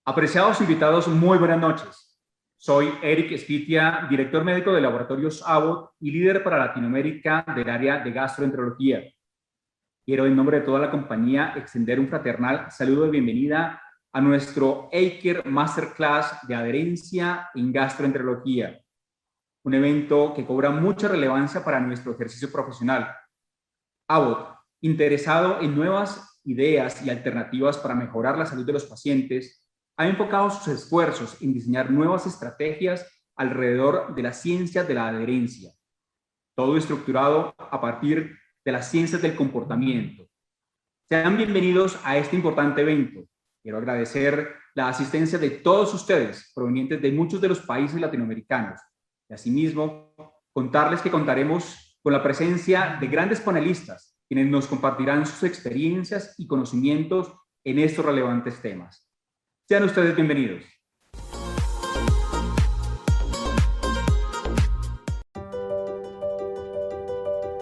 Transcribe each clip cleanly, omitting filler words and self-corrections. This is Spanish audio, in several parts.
Apreciados invitados, muy buenas noches. Soy Eric Spitia, director médico de Laboratorios Abbott y líder para Latinoamérica del área de gastroenterología. Quiero, en nombre de toda la compañía, extender un fraternal saludo de bienvenida a nuestro ACARE Masterclass de adherencia en gastroenterología, un evento que cobra mucha relevancia para nuestro ejercicio profesional. Abbott, interesado en nuevas ideas y alternativas para mejorar la salud de los pacientes, ha enfocado sus esfuerzos en diseñar nuevas estrategias alrededor de las ciencias de la adherencia, todo estructurado a partir de las ciencias del comportamiento. Sean bienvenidos a este importante evento. Quiero agradecer la asistencia de todos ustedes, provenientes de muchos de los países latinoamericanos, y asimismo contarles que contaremos con la presencia de grandes panelistas, quienes nos compartirán sus experiencias y conocimientos en estos relevantes temas. Sean ustedes bienvenidos.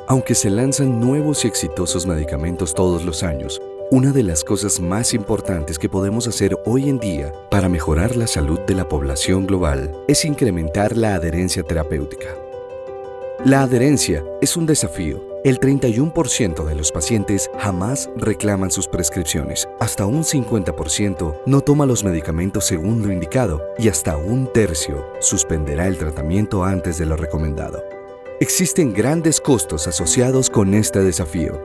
Aunque se lanzan nuevos y exitosos medicamentos todos los años, una de las cosas más importantes que podemos hacer hoy en día para mejorar la salud de la población global es incrementar la adherencia terapéutica. La adherencia es un desafío. El 31% de los pacientes jamás reclaman sus prescripciones, hasta un 50% no toma los medicamentos según lo indicado y hasta un tercio suspenderá el tratamiento antes de lo recomendado. Existen grandes costos asociados con este desafío.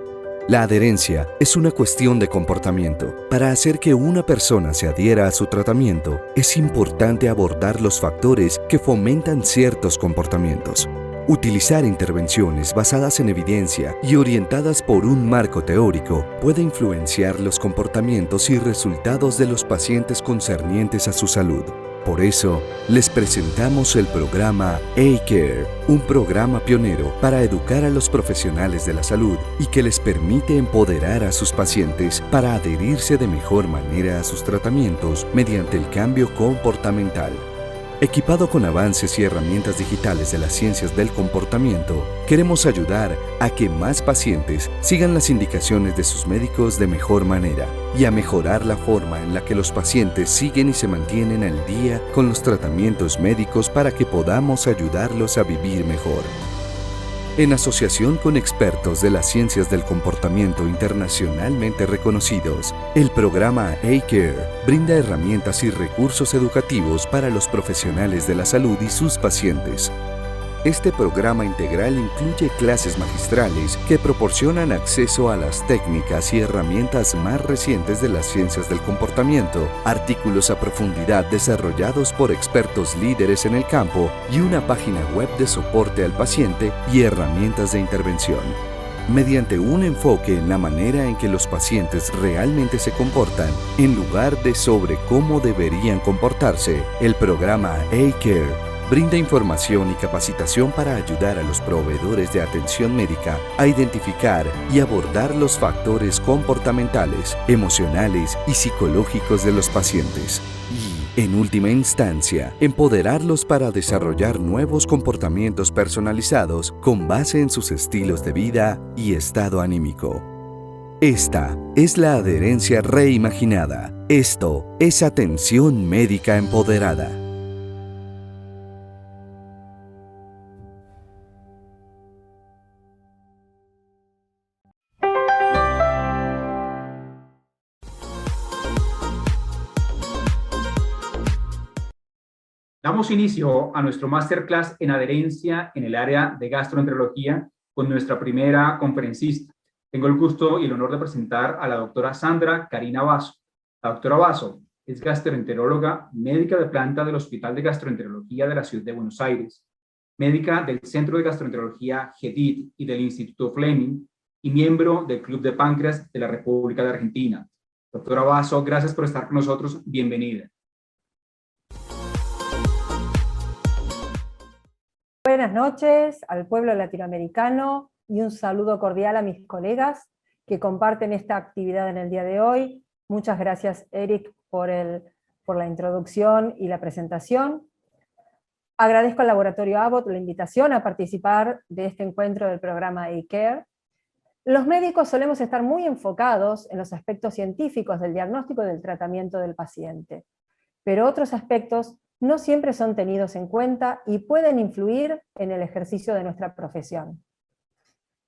La adherencia es una cuestión de comportamiento. Para hacer que una persona se adhiera a su tratamiento, es importante abordar los factores que fomentan ciertos comportamientos. Utilizar intervenciones basadas en evidencia y orientadas por un marco teórico puede influenciar los comportamientos y resultados de los pacientes concernientes a su salud. Por eso, les presentamos el programa ACARE, un programa pionero para educar a los profesionales de la salud y que les permite empoderar a sus pacientes para adherirse de mejor manera a sus tratamientos mediante el cambio comportamental. Equipado con avances y herramientas digitales de las ciencias del comportamiento, queremos ayudar a que más pacientes sigan las indicaciones de sus médicos de mejor manera y a mejorar la forma en la que los pacientes siguen y se mantienen al día con los tratamientos médicos para que podamos ayudarlos a vivir mejor. En asociación con expertos de las ciencias del comportamiento internacionalmente reconocidos, el programa ACARE brinda herramientas y recursos educativos para los profesionales de la salud y sus pacientes. Este programa integral incluye clases magistrales que proporcionan acceso a las técnicas y herramientas más recientes de las ciencias del comportamiento, artículos a profundidad desarrollados por expertos líderes en el campo y una página web de soporte al paciente y herramientas de intervención. Mediante un enfoque en la manera en que los pacientes realmente se comportan, en lugar de sobre cómo deberían comportarse, el programa ACARE brinda información y capacitación para ayudar a los proveedores de atención médica a identificar y abordar los factores comportamentales, emocionales y psicológicos de los pacientes. Y, en última instancia, empoderarlos para desarrollar nuevos comportamientos personalizados con base en sus estilos de vida y estado anímico. Esta es la adherencia reimaginada. Esto es atención médica empoderada. Damos inicio a nuestro masterclass en adherencia en el área de gastroenterología con nuestra primera conferencista. Tengo el gusto y el honor de presentar a la doctora Sandra Karina Basso. La doctora Basso es gastroenteróloga, médica de planta del Hospital de Gastroenterología de la Ciudad de Buenos Aires, médica del Centro de Gastroenterología GEDIT y del Instituto Fleming y miembro del Club de Páncreas de la República de Argentina. Doctora Basso, gracias por estar con nosotros. Bienvenida. Buenas noches al pueblo latinoamericano y un saludo cordial a mis colegas que comparten esta actividad en el día de hoy. Muchas gracias, Eric, por la introducción y la presentación. Agradezco al Laboratorio Abbott la invitación a participar de este encuentro del programa ACARE. Los médicos solemos estar muy enfocados en los aspectos científicos del diagnóstico y del tratamiento del paciente. pero otros aspectos no siempre son tenidos en cuenta y pueden influir en el ejercicio de nuestra profesión.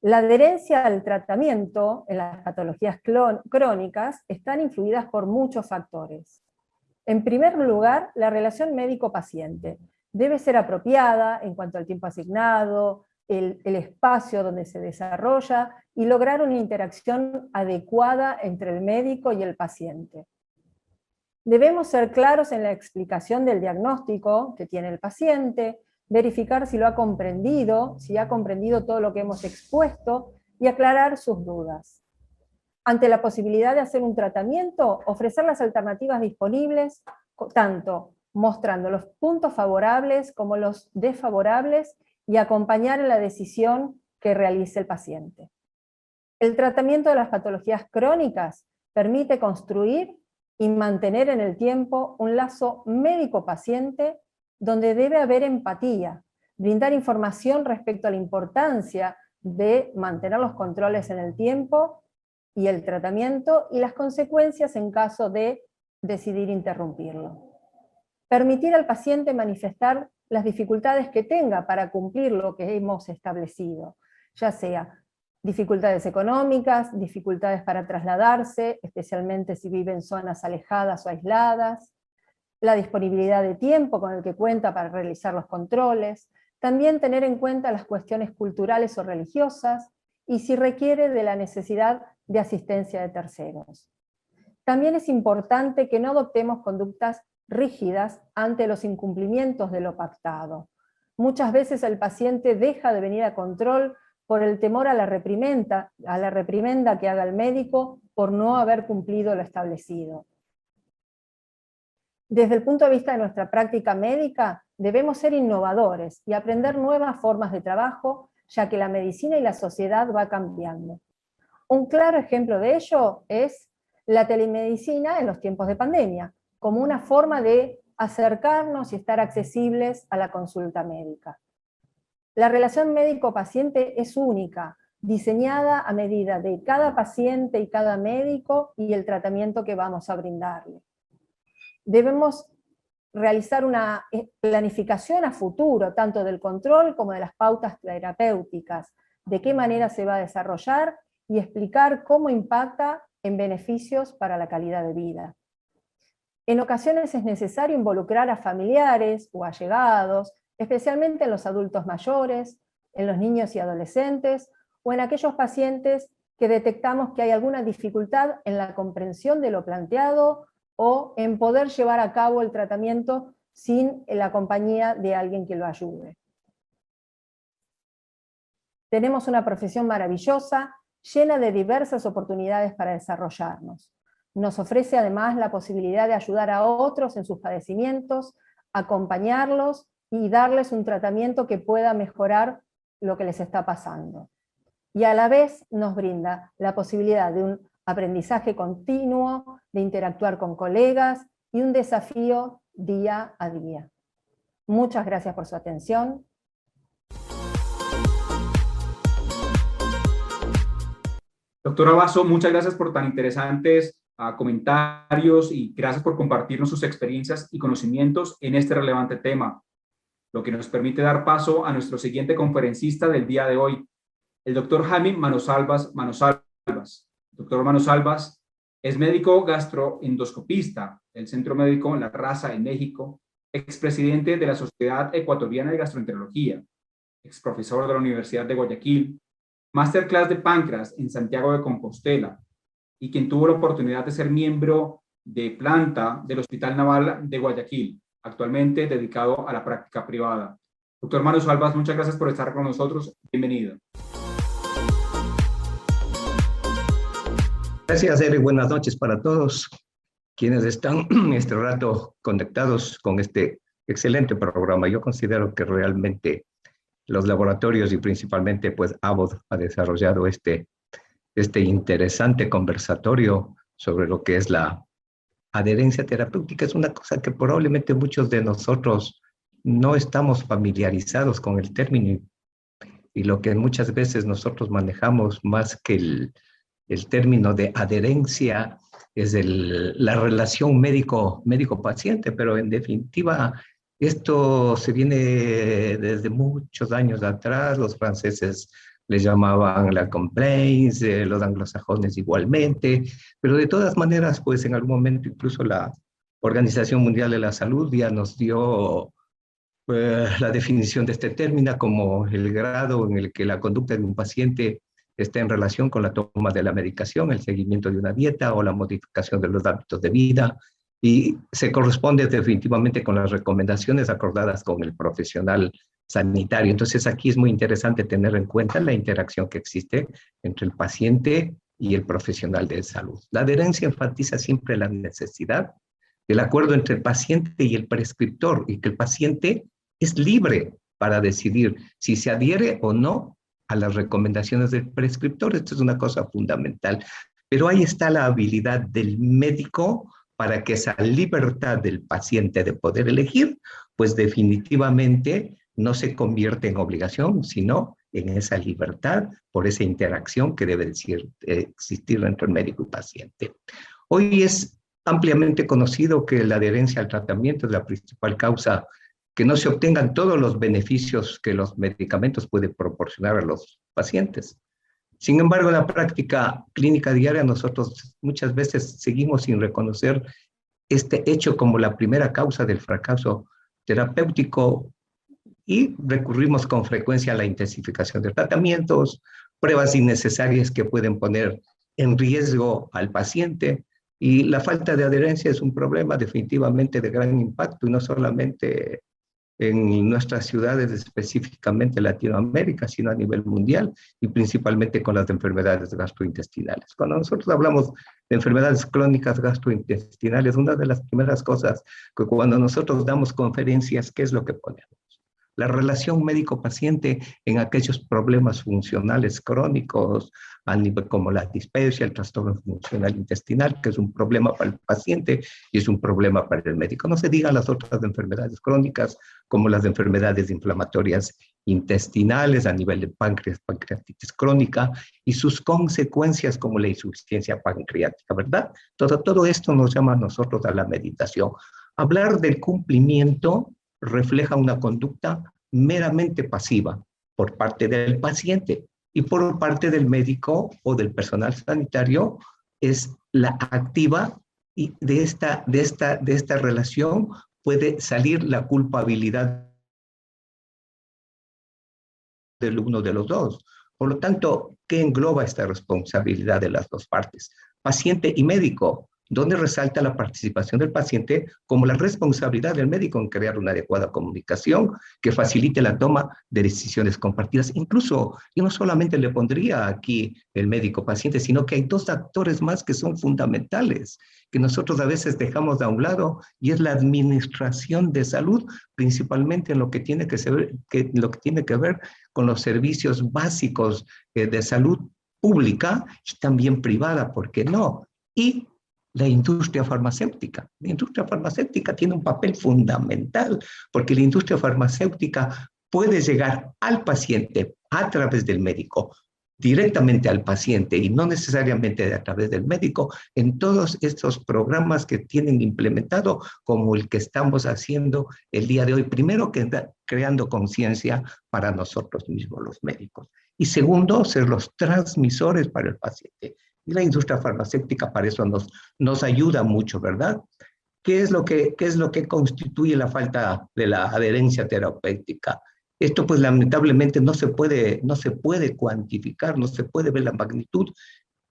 La adherencia al tratamiento en las patologías crónicas están influidas por muchos factores. En primer lugar, la relación médico-paciente debe ser apropiada en cuanto al tiempo asignado, el espacio donde se desarrolla y lograr una interacción adecuada entre el médico y el paciente. Debemos ser claros en la explicación del diagnóstico que tiene el paciente, verificar si lo ha comprendido, si ha comprendido todo lo que hemos expuesto y aclarar sus dudas. Ante la posibilidad de hacer un tratamiento, ofrecer las alternativas disponibles, tanto mostrando los puntos favorables como los desfavorables y acompañar en la decisión que realice el paciente. El tratamiento de las patologías crónicas permite construir y mantener en el tiempo un lazo médico-paciente donde debe haber empatía, brindar información respecto a la importancia de mantener los controles en el tiempo y el tratamiento y las consecuencias en caso de decidir interrumpirlo. Permitir al paciente manifestar las dificultades que tenga para cumplir lo que hemos establecido, ya sea dificultades económicas, dificultades para trasladarse, especialmente si vive en zonas alejadas o aisladas, la disponibilidad de tiempo con el que cuenta para realizar los controles, también tener en cuenta las cuestiones culturales o religiosas, y si requiere de la necesidad de asistencia de terceros. También es importante que no adoptemos conductas rígidas ante los incumplimientos de lo pactado. Muchas veces el paciente deja de venir a control por el temor a la reprimenda que haga el médico por no haber cumplido lo establecido. Desde el punto de vista de nuestra práctica médica, debemos ser innovadores y aprender nuevas formas de trabajo, ya que la medicina y la sociedad va cambiando. Un claro ejemplo de ello es la telemedicina en los tiempos de pandemia, como una forma de acercarnos y estar accesibles a la consulta médica. La relación médico-paciente es única, diseñada a medida de cada paciente y cada médico y el tratamiento que vamos a brindarle. Debemos realizar una planificación a futuro, tanto del control como de las pautas terapéuticas, de qué manera se va a desarrollar y explicar cómo impacta en beneficios para la calidad de vida. En ocasiones es necesario involucrar a familiares o allegados, especialmente en los adultos mayores, en los niños y adolescentes, o en aquellos pacientes que detectamos que hay alguna dificultad en la comprensión de lo planteado o en poder llevar a cabo el tratamiento sin la compañía de alguien que lo ayude. Tenemos una profesión maravillosa, llena de diversas oportunidades para desarrollarnos. Nos ofrece además la posibilidad de ayudar a otros en sus padecimientos, acompañarlos y darles un tratamiento que pueda mejorar lo que les está pasando. Y a la vez nos brinda la posibilidad de un aprendizaje continuo, de interactuar con colegas y un desafío día a día. Muchas gracias por su atención. Doctora Basso, muchas gracias por tan interesantes comentarios y gracias por compartirnos sus experiencias y conocimientos en este relevante tema, lo que nos permite dar paso a nuestro siguiente conferencista del día de hoy, el doctor Jaime Manosalvas. Doctor Manosalvas es médico gastroendoscopista del Centro Médico La Raza en México, expresidente de la Sociedad Ecuatoriana de Gastroenterología, exprofesor de la Universidad de Guayaquil, Masterclass de Páncreas en Santiago de Compostela, y quien tuvo la oportunidad de ser miembro de planta del Hospital Naval de Guayaquil, actualmente dedicado a la práctica privada. Doctor Manosalvas, muchas gracias por estar con nosotros. Bienvenido. Gracias, Eric. Buenas noches para todos quienes están este rato conectados con este excelente programa. Yo considero que realmente los laboratorios y principalmente pues Abbott ha desarrollado este interesante conversatorio sobre lo que es la adherencia terapéutica. Es una cosa que probablemente muchos de nosotros no estamos familiarizados con el término y lo que muchas veces nosotros manejamos más que el término de adherencia es la relación médico-paciente, pero en definitiva esto se viene desde muchos años atrás. Los franceses le llamaban la complaints, los anglosajones igualmente, pero de todas maneras, pues en algún momento incluso la Organización Mundial de la Salud ya nos dio la definición de este término como el grado en el que la conducta de un paciente está en relación con la toma de la medicación, el seguimiento de una dieta o la modificación de los hábitos de vida, y se corresponde definitivamente con las recomendaciones acordadas con el profesional sanitario. Entonces aquí es muy interesante tener en cuenta la interacción que existe entre el paciente y el profesional de salud. La adherencia enfatiza siempre la necesidad del acuerdo entre el paciente y el prescriptor, y que el paciente es libre para decidir si se adhiere o no a las recomendaciones del prescriptor. Esto es una cosa fundamental. Pero ahí está la habilidad del médico para que esa libertad del paciente de poder elegir, pues definitivamente no se convierte en obligación, sino en esa libertad por esa interacción que debe existir entre el médico y paciente. Hoy es ampliamente conocido que la adherencia al tratamiento es la principal causa que no se obtengan todos los beneficios que los medicamentos pueden proporcionar a los pacientes. Sin embargo, en la práctica clínica diaria, nosotros muchas veces seguimos sin reconocer este hecho como la primera causa del fracaso terapéutico y recurrimos con frecuencia a la intensificación de tratamientos, pruebas innecesarias que pueden poner en riesgo al paciente, y la falta de adherencia es un problema definitivamente de gran impacto, y no solamente en nuestras ciudades, específicamente Latinoamérica, sino a nivel mundial, y principalmente con las enfermedades gastrointestinales. Cuando nosotros hablamos de enfermedades crónicas gastrointestinales, una de las primeras cosas que cuando nosotros damos conferencias, ¿qué es lo que ponemos? La relación médico-paciente en aquellos problemas funcionales crónicos, a nivel como la dispepsia, el trastorno funcional intestinal, que es un problema para el paciente y es un problema para el médico. No se digan las otras enfermedades crónicas, como las enfermedades inflamatorias intestinales a nivel de páncreas, pancreatitis crónica, y sus consecuencias como la insuficiencia pancreática, ¿verdad? Todo esto nos llama a nosotros a la meditación. Hablar del cumplimiento refleja una conducta meramente pasiva por parte del paciente, y por parte del médico o del personal sanitario es la activa, y de esta relación puede salir la culpabilidad del uno de los dos. Por lo tanto, ¿qué engloba esta responsabilidad de las dos partes? Paciente y médico, donde resalta la participación del paciente como la responsabilidad del médico en crear una adecuada comunicación que facilite la toma de decisiones compartidas. Incluso, yo no solamente le pondría aquí el médico-paciente, sino que hay dos actores más que son fundamentales, que nosotros a veces dejamos a un lado, y es la administración de salud, principalmente en lo que tiene que ver con los servicios básicos de salud pública y también privada, ¿por qué no? Y la industria farmacéutica. La industria farmacéutica tiene un papel fundamental, porque la industria farmacéutica puede llegar al paciente a través del médico, directamente al paciente y no necesariamente a través del médico, en todos estos programas que tienen implementado, como el que estamos haciendo el día de hoy. Primero, que creando conciencia para nosotros mismos, los médicos. Y segundo, ser los transmisores para el paciente. Y la industria farmacéutica para eso nos ayuda mucho, ¿verdad? ¿Qué es lo que constituye la falta de la adherencia terapéutica? Esto pues lamentablemente no se puede cuantificar, no se puede ver la magnitud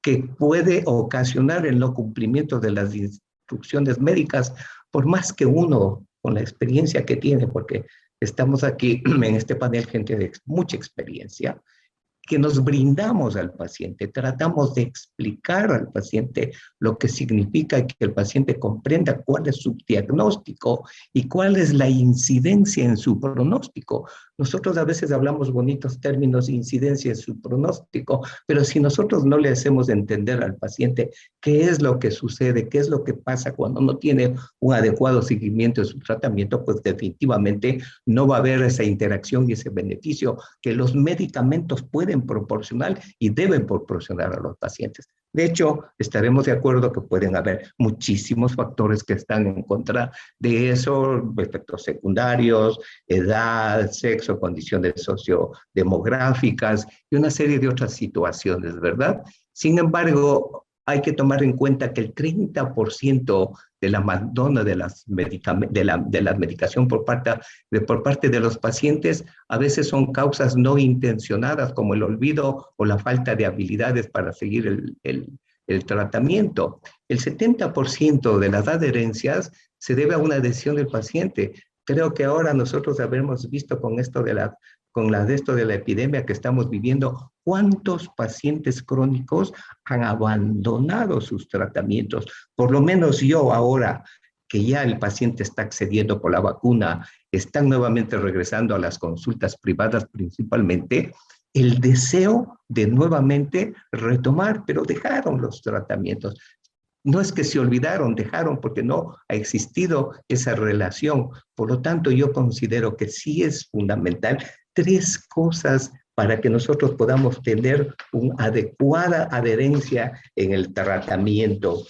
que puede ocasionar el no cumplimiento de las instrucciones médicas, por más que uno, con la experiencia que tiene, porque estamos aquí en este panel gente de mucha experiencia, que nos brindamos al paciente, tratamos de explicar al paciente lo que significa que el paciente comprenda cuál es su diagnóstico y cuál es la incidencia en su pronóstico. Nosotros a veces hablamos bonitos términos, incidencia en su pronóstico, pero si nosotros no le hacemos entender al paciente qué es lo que sucede, qué es lo que pasa cuando no tiene un adecuado seguimiento de su tratamiento, pues definitivamente no va a haber esa interacción y ese beneficio que los medicamentos pueden proporcionar y deben proporcionar a los pacientes. De hecho, estaremos de acuerdo que pueden haber muchísimos factores que están en contra de eso, efectos secundarios, edad, sexo, condiciones sociodemográficas y una serie de otras situaciones, ¿verdad? Sin embargo, hay que tomar en cuenta que el 30% del abandono de las medicación por parte de los pacientes a veces son causas no intencionadas, como el olvido o la falta de habilidades para seguir el tratamiento. El 70% de las adherencias se debe a una adhesión del paciente. Creo que ahora nosotros habremos visto con esto de la epidemia que estamos viviendo, cuántos pacientes crónicos han abandonado sus tratamientos. Por lo menos yo ahora que ya el paciente está accediendo por la vacuna, están nuevamente regresando a las consultas privadas principalmente, el deseo de nuevamente retomar, pero dejaron los tratamientos. No es que se olvidaron, dejaron porque no ha existido esa relación. Por lo tanto, yo considero que sí es fundamental 3 cosas para que nosotros podamos tener una adecuada adherencia en el tratamiento.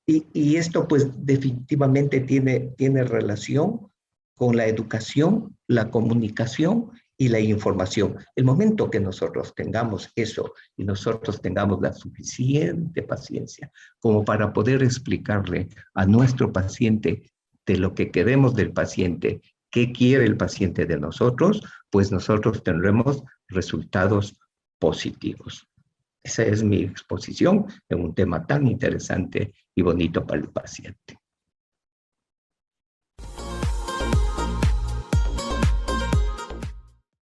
Y esto pues definitivamente tiene relación con la educación, la comunicación y la información. El momento que nosotros tengamos eso y nosotros tengamos la suficiente paciencia como para poder explicarle a nuestro paciente de lo que queremos del paciente, qué quiere el paciente de nosotros, pues nosotros tendremos resultados positivos. Esa es mi exposición en un tema tan interesante y bonito para el paciente.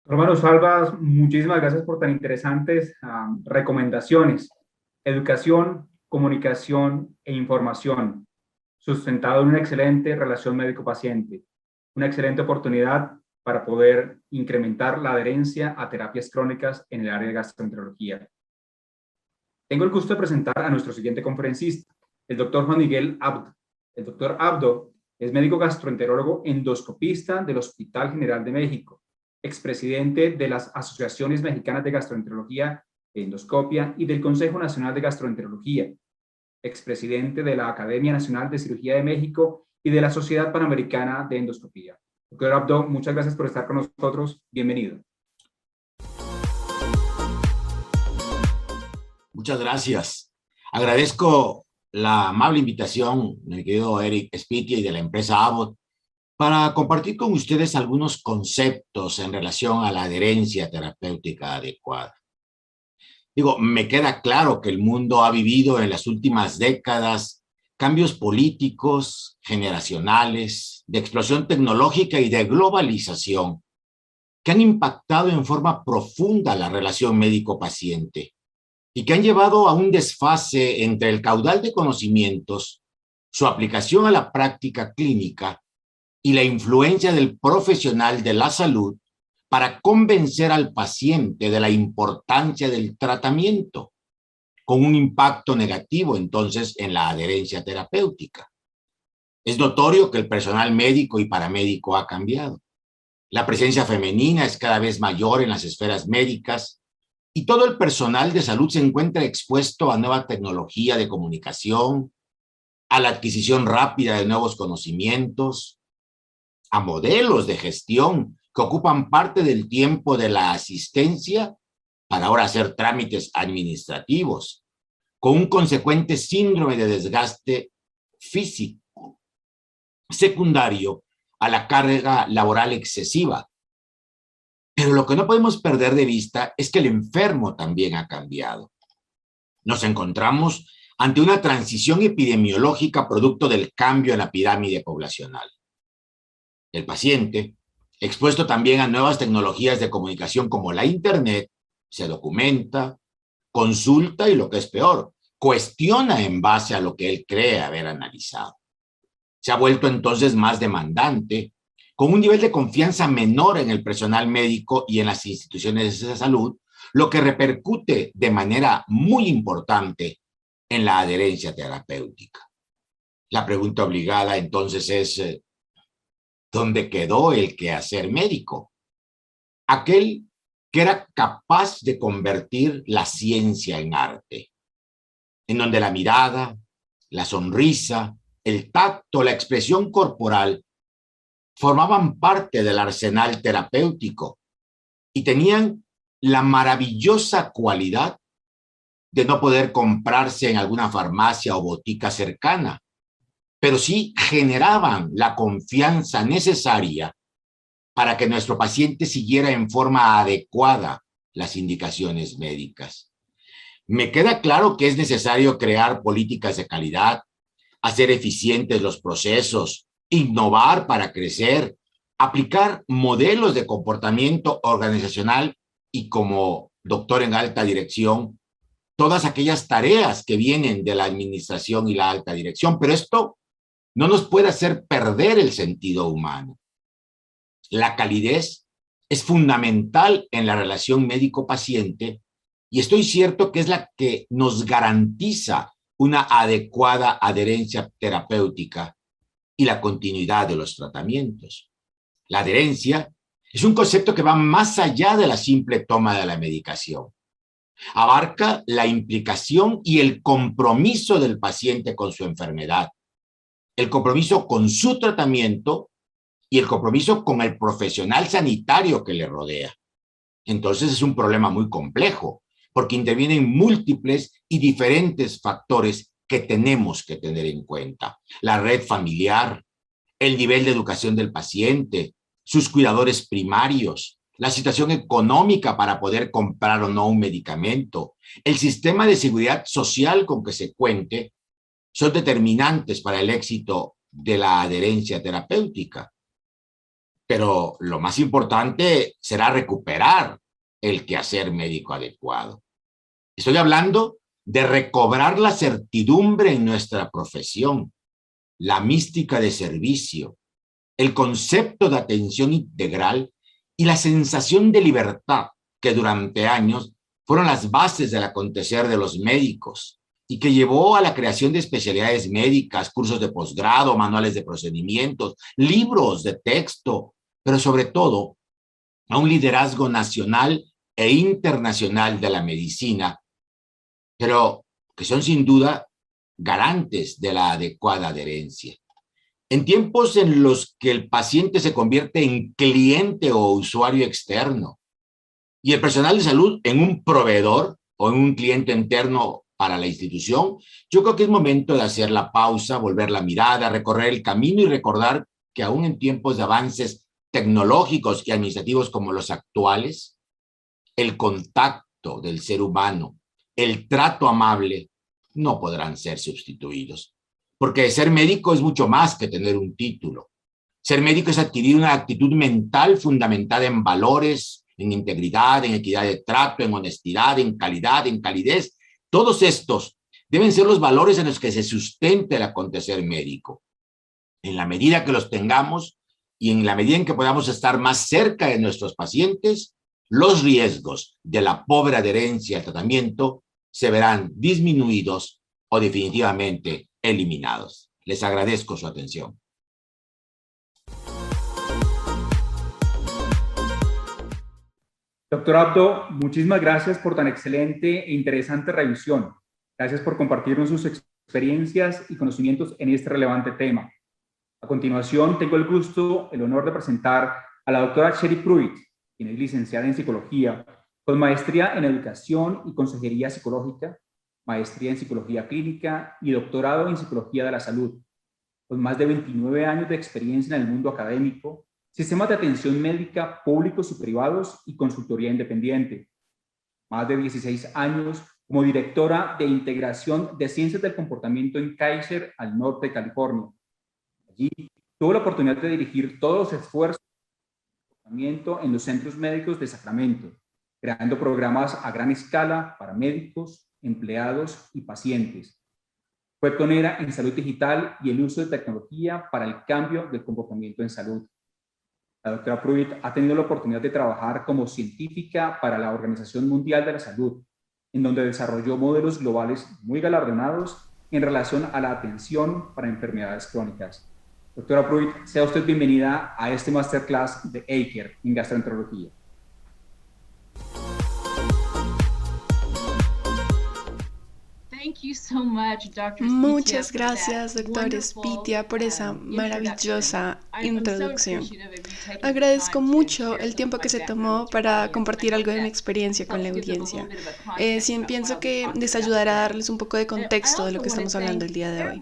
Romano Salvas, muchísimas gracias por tan interesantes recomendaciones. Educación, comunicación e información, sustentado en una excelente relación médico-paciente, una excelente oportunidad para poder incrementar la adherencia a terapias crónicas en el área de gastroenterología. Tengo el gusto de presentar a nuestro siguiente conferencista, el doctor Juan Miguel Abdo. El doctor Abdo es médico gastroenterólogo endoscopista del Hospital General de México, expresidente de las Asociaciones Mexicanas de Gastroenterología e Endoscopia y del Consejo Nacional de Gastroenterología, expresidente de la Academia Nacional de Cirugía de México y de la Sociedad Panamericana de Endoscopía. Doctor Abdo, muchas gracias por estar con nosotros. Bienvenido. Muchas gracias. Agradezco la amable invitación, mi querido Eric Spitia y de la empresa Abbott, para compartir con ustedes algunos conceptos en relación a la adherencia terapéutica adecuada. Me queda claro que el mundo ha vivido en las últimas décadas cambios políticos, generacionales, de explosión tecnológica y de globalización que han impactado en forma profunda la relación médico-paciente y que han llevado a un desfase entre el caudal de conocimientos, su aplicación a la práctica clínica y la influencia del profesional de la salud para convencer al paciente de la importancia del tratamiento, con un impacto negativo entonces en la adherencia terapéutica. Es notorio que el personal médico y paramédico ha cambiado. La presencia femenina es cada vez mayor en las esferas médicas y todo el personal de salud se encuentra expuesto a nueva tecnología de comunicación, a la adquisición rápida de nuevos conocimientos, a modelos de gestión que ocupan parte del tiempo de la asistencia para ahora hacer trámites administrativos, con un consecuente síndrome de desgaste físico, secundario a la carga laboral excesiva. Pero lo que no podemos perder de vista es que el enfermo también ha cambiado. Nos encontramos ante una transición epidemiológica producto del cambio en la pirámide poblacional. El paciente, expuesto también a nuevas tecnologías de comunicación como la Internet, se documenta, consulta y, lo que es peor, cuestiona en base a lo que él cree haber analizado. Se ha vuelto entonces más demandante, con un nivel de confianza menor en el personal médico y en las instituciones de salud, lo que repercute de manera muy importante en la adherencia terapéutica. La pregunta obligada entonces es, ¿dónde quedó el quehacer médico? Aquel que era capaz de convertir la ciencia en arte, en donde la mirada, la sonrisa, el tacto, la expresión corporal formaban parte del arsenal terapéutico y tenían la maravillosa cualidad de no poder comprarse en alguna farmacia o botica cercana, pero sí generaban la confianza necesaria para que nuestro paciente siguiera en forma adecuada las indicaciones médicas. Me queda claro que es necesario crear políticas de calidad, hacer eficientes los procesos, innovar para crecer, aplicar modelos de comportamiento organizacional y, como doctor en alta dirección, todas aquellas tareas que vienen de la administración y la alta dirección, pero esto no nos puede hacer perder el sentido humano. La calidez es fundamental en la relación médico-paciente y estoy cierto que es la que nos garantiza una adecuada adherencia terapéutica y la continuidad de los tratamientos. La adherencia es un concepto que va más allá de la simple toma de la medicación. Abarca la implicación y el compromiso del paciente con su enfermedad, el compromiso con su tratamiento y el compromiso con el profesional sanitario que le rodea. Entonces es un problema muy complejo, porque intervienen múltiples y diferentes factores que tenemos que tener en cuenta. La red familiar, el nivel de educación del paciente, sus cuidadores primarios, la situación económica para poder comprar o no un medicamento, el sistema de seguridad social con que se cuente, son determinantes para el éxito de la adherencia terapéutica. Pero lo más importante será recuperar el quehacer médico adecuado. Estoy hablando de recobrar la certidumbre en nuestra profesión, la mística de servicio, el concepto de atención integral y la sensación de libertad que durante años fueron las bases del acontecer de los médicos y que llevó a la creación de especialidades médicas, cursos de posgrado, manuales de procedimientos, libros de texto, pero sobre todo a un liderazgo nacional e internacional de la medicina, pero que son sin duda garantes de la adecuada adherencia. En tiempos en los que el paciente se convierte en cliente o usuario externo y el personal de salud en un proveedor o en un cliente interno para la institución, yo creo que es momento de hacer la pausa, volver la mirada, recorrer el camino y recordar que aún en tiempos de avances tecnológicos y administrativos como los actuales, el contacto del ser humano, el trato amable, no podrán ser sustituidos. Porque ser médico es mucho más que tener un título. Ser médico es adquirir una actitud mental fundamentada en valores, en integridad, en equidad de trato, en honestidad, en calidad, en calidez. Todos estos deben ser los valores en los que se sustente el acontecer médico. En la medida que los tengamos y en la medida en que podamos estar más cerca de nuestros pacientes, los riesgos de la pobre adherencia al tratamiento se verán disminuidos o definitivamente eliminados. Les agradezco su atención. Doctor Abdo, muchísimas gracias por tan excelente e interesante revisión. Gracias por compartirnos sus experiencias y conocimientos en este relevante tema. A continuación, tengo el gusto, el honor de presentar a la doctora Sherry Pruitt, quien es licenciada en Psicología, con maestría en Educación y Consejería Psicológica, maestría en Psicología Clínica y doctorado en Psicología de la Salud, con más de 29 años de experiencia en el mundo académico, sistemas de atención médica públicos y privados y consultoría independiente. Más de 16 años como directora de Integración de Ciencias del Comportamiento en Kaiser, al norte de California. Allí tuvo la oportunidad de dirigir todos los esfuerzos de comportamiento en los centros médicos de Sacramento, creando programas a gran escala para médicos, empleados y pacientes. Fue pionera en salud digital y el uso de tecnología para el cambio del comportamiento en salud. La doctora Pruitt ha tenido la oportunidad de trabajar como científica para la Organización Mundial de la Salud, en donde desarrolló modelos globales muy galardonados en relación a la atención para enfermedades crónicas. Doctora Pruitt, sea usted bienvenida a este masterclass de ACARE en gastroenterología. Muchas gracias, doctor Spitia, por esa maravillosa introducción. Agradezco mucho el tiempo que se tomó para compartir algo de mi experiencia con la audiencia. Sí, pienso que les ayudará a darles un poco de contexto de lo que estamos hablando el día de hoy.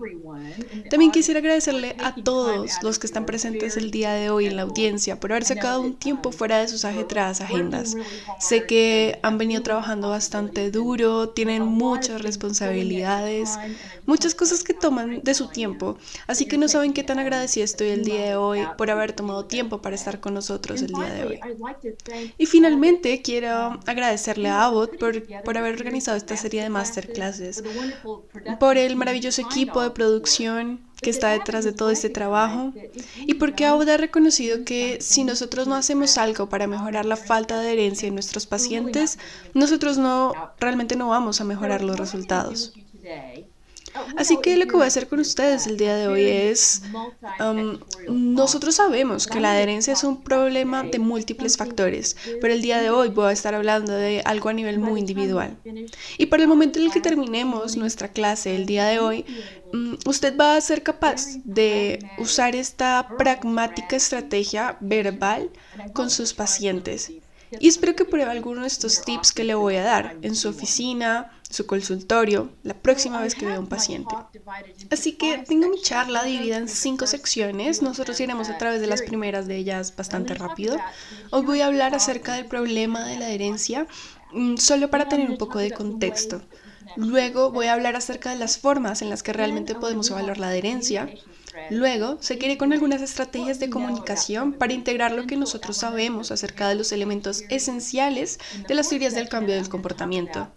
También quisiera agradecerle a todos los que están presentes el día de hoy en la audiencia por haber sacado un tiempo fuera de sus ajetreadas agendas. Sé que han venido trabajando bastante duro, tienen muchas responsabilidades, muchas cosas que toman de su tiempo, así que no saben qué tan agradecida estoy el día de hoy por haber tomado tiempo para estar con nosotros el día de hoy. Y finalmente quiero agradecerle a Abbott por haber organizado esta serie de masterclasses, por el maravilloso equipo de producción que está detrás de todo este trabajo y porque Abbott ha reconocido que si nosotros no hacemos algo para mejorar la falta de adherencia en nuestros pacientes, nosotros realmente no vamos a mejorar los resultados. Así que lo que voy a hacer con ustedes el día de hoy es, nosotros sabemos que la adherencia es un problema de múltiples factores, pero el día de hoy voy a estar hablando de algo a nivel muy individual. Y para el momento en el que terminemos nuestra clase el día de hoy, usted va a ser capaz de usar esta pragmática estrategia verbal con sus pacientes. Y espero que pruebe alguno de estos tips que le voy a dar en su oficina, su consultorio, la próxima vez que vea a un paciente. Así que tengo mi charla dividida en 5 secciones. Nosotros iremos a través de las primeras de ellas bastante rápido. Hoy voy a hablar acerca del problema de la adherencia, solo para tener un poco de contexto. Luego voy a hablar acerca de las formas en las que realmente podemos evaluar la adherencia. Luego, seguiré con algunas estrategias de comunicación para integrar lo que nosotros sabemos acerca de los elementos esenciales de las teorías del cambio del comportamiento.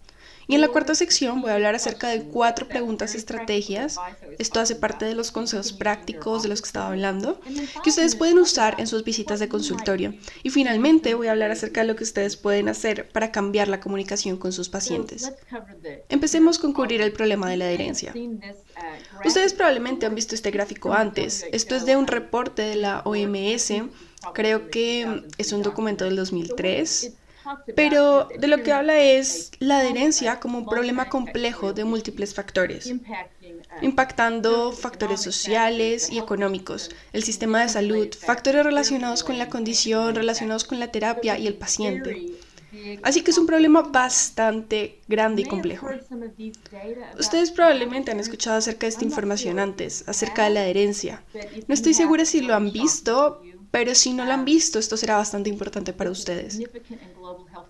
Y en la cuarta sección voy a hablar acerca de 4 preguntas estrategias. Esto hace parte de los consejos prácticos de los que estaba hablando, que ustedes pueden usar en sus visitas de consultorio. Y finalmente voy a hablar acerca de lo que ustedes pueden hacer para cambiar la comunicación con sus pacientes. Empecemos con cubrir el problema de la adherencia. Ustedes probablemente han visto este gráfico antes. Esto es de un reporte de la OMS. Creo que es un documento del 2003. Pero de lo que habla es la adherencia como un problema complejo de múltiples factores, impactando factores sociales y económicos, el sistema de salud, factores relacionados con la condición, relacionados con la terapia y el paciente. Así que es un problema bastante grande y complejo. Ustedes probablemente han escuchado acerca de esta información antes, acerca de la adherencia. No estoy segura si lo han visto, pero si no lo han visto, esto será bastante importante para ustedes.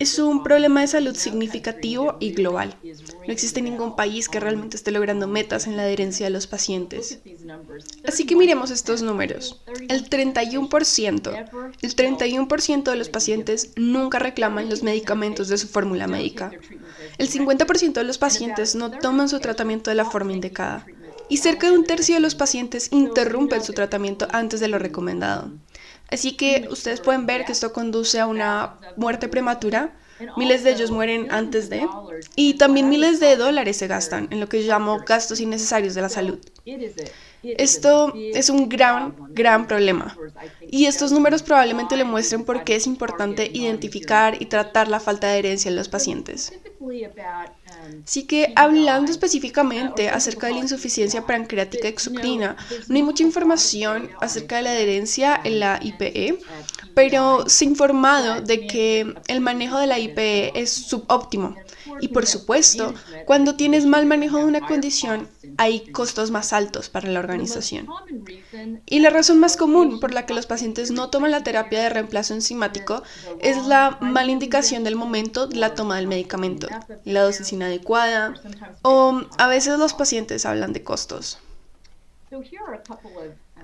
Es un problema de salud significativo y global. No existe ningún país que realmente esté logrando metas en la adherencia de los pacientes. Así que miremos estos números. El 31% de los pacientes nunca reclaman los medicamentos de su fórmula médica. El 50% de los pacientes no toman su tratamiento de la forma indicada. Y cerca de un tercio de los pacientes interrumpen su tratamiento antes de lo recomendado. Así que ustedes pueden ver que esto conduce a una muerte prematura. Miles de ellos mueren antes de, y también miles de dólares se gastan en lo que yo llamo gastos innecesarios de la salud. Esto es un gran problema. Y estos números probablemente le muestren por qué es importante identificar y tratar la falta de adherencia en los pacientes. Así que hablando específicamente acerca de la insuficiencia pancreática exocrina, no hay mucha información acerca de la adherencia en la IPE, pero se ha informado de que el manejo de la IPE es subóptimo. Y por supuesto, cuando tienes mal manejo de una condición, hay costos más altos para la organización. Y la razón más común por la que los pacientes no toman la terapia de reemplazo enzimático es la mala indicación del momento de la toma del medicamento, la dosis inadecuada, o a veces los pacientes hablan de costos.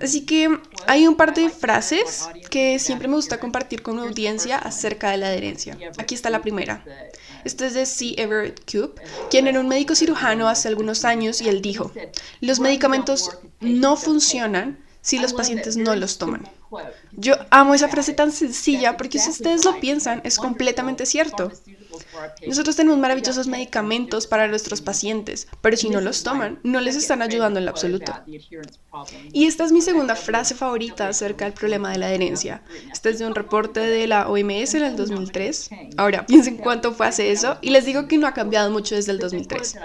Así que hay un par de frases que siempre me gusta compartir con mi audiencia acerca de la adherencia. Aquí está la primera. Esta es de C. Everett Koop, quien era un médico cirujano hace algunos años, y él dijo: los medicamentos no funcionan si los pacientes no los toman. Yo amo esa frase tan sencilla porque si ustedes lo piensan, es completamente cierto. Nosotros tenemos maravillosos medicamentos para nuestros pacientes, pero si no los toman, no les están ayudando en lo absoluto. Y esta es mi segunda frase favorita acerca del problema de la adherencia. Este es de un reporte de la OMS en el 2003. Ahora, piensen cuánto fue hace eso, y les digo que no ha cambiado mucho desde el 2003,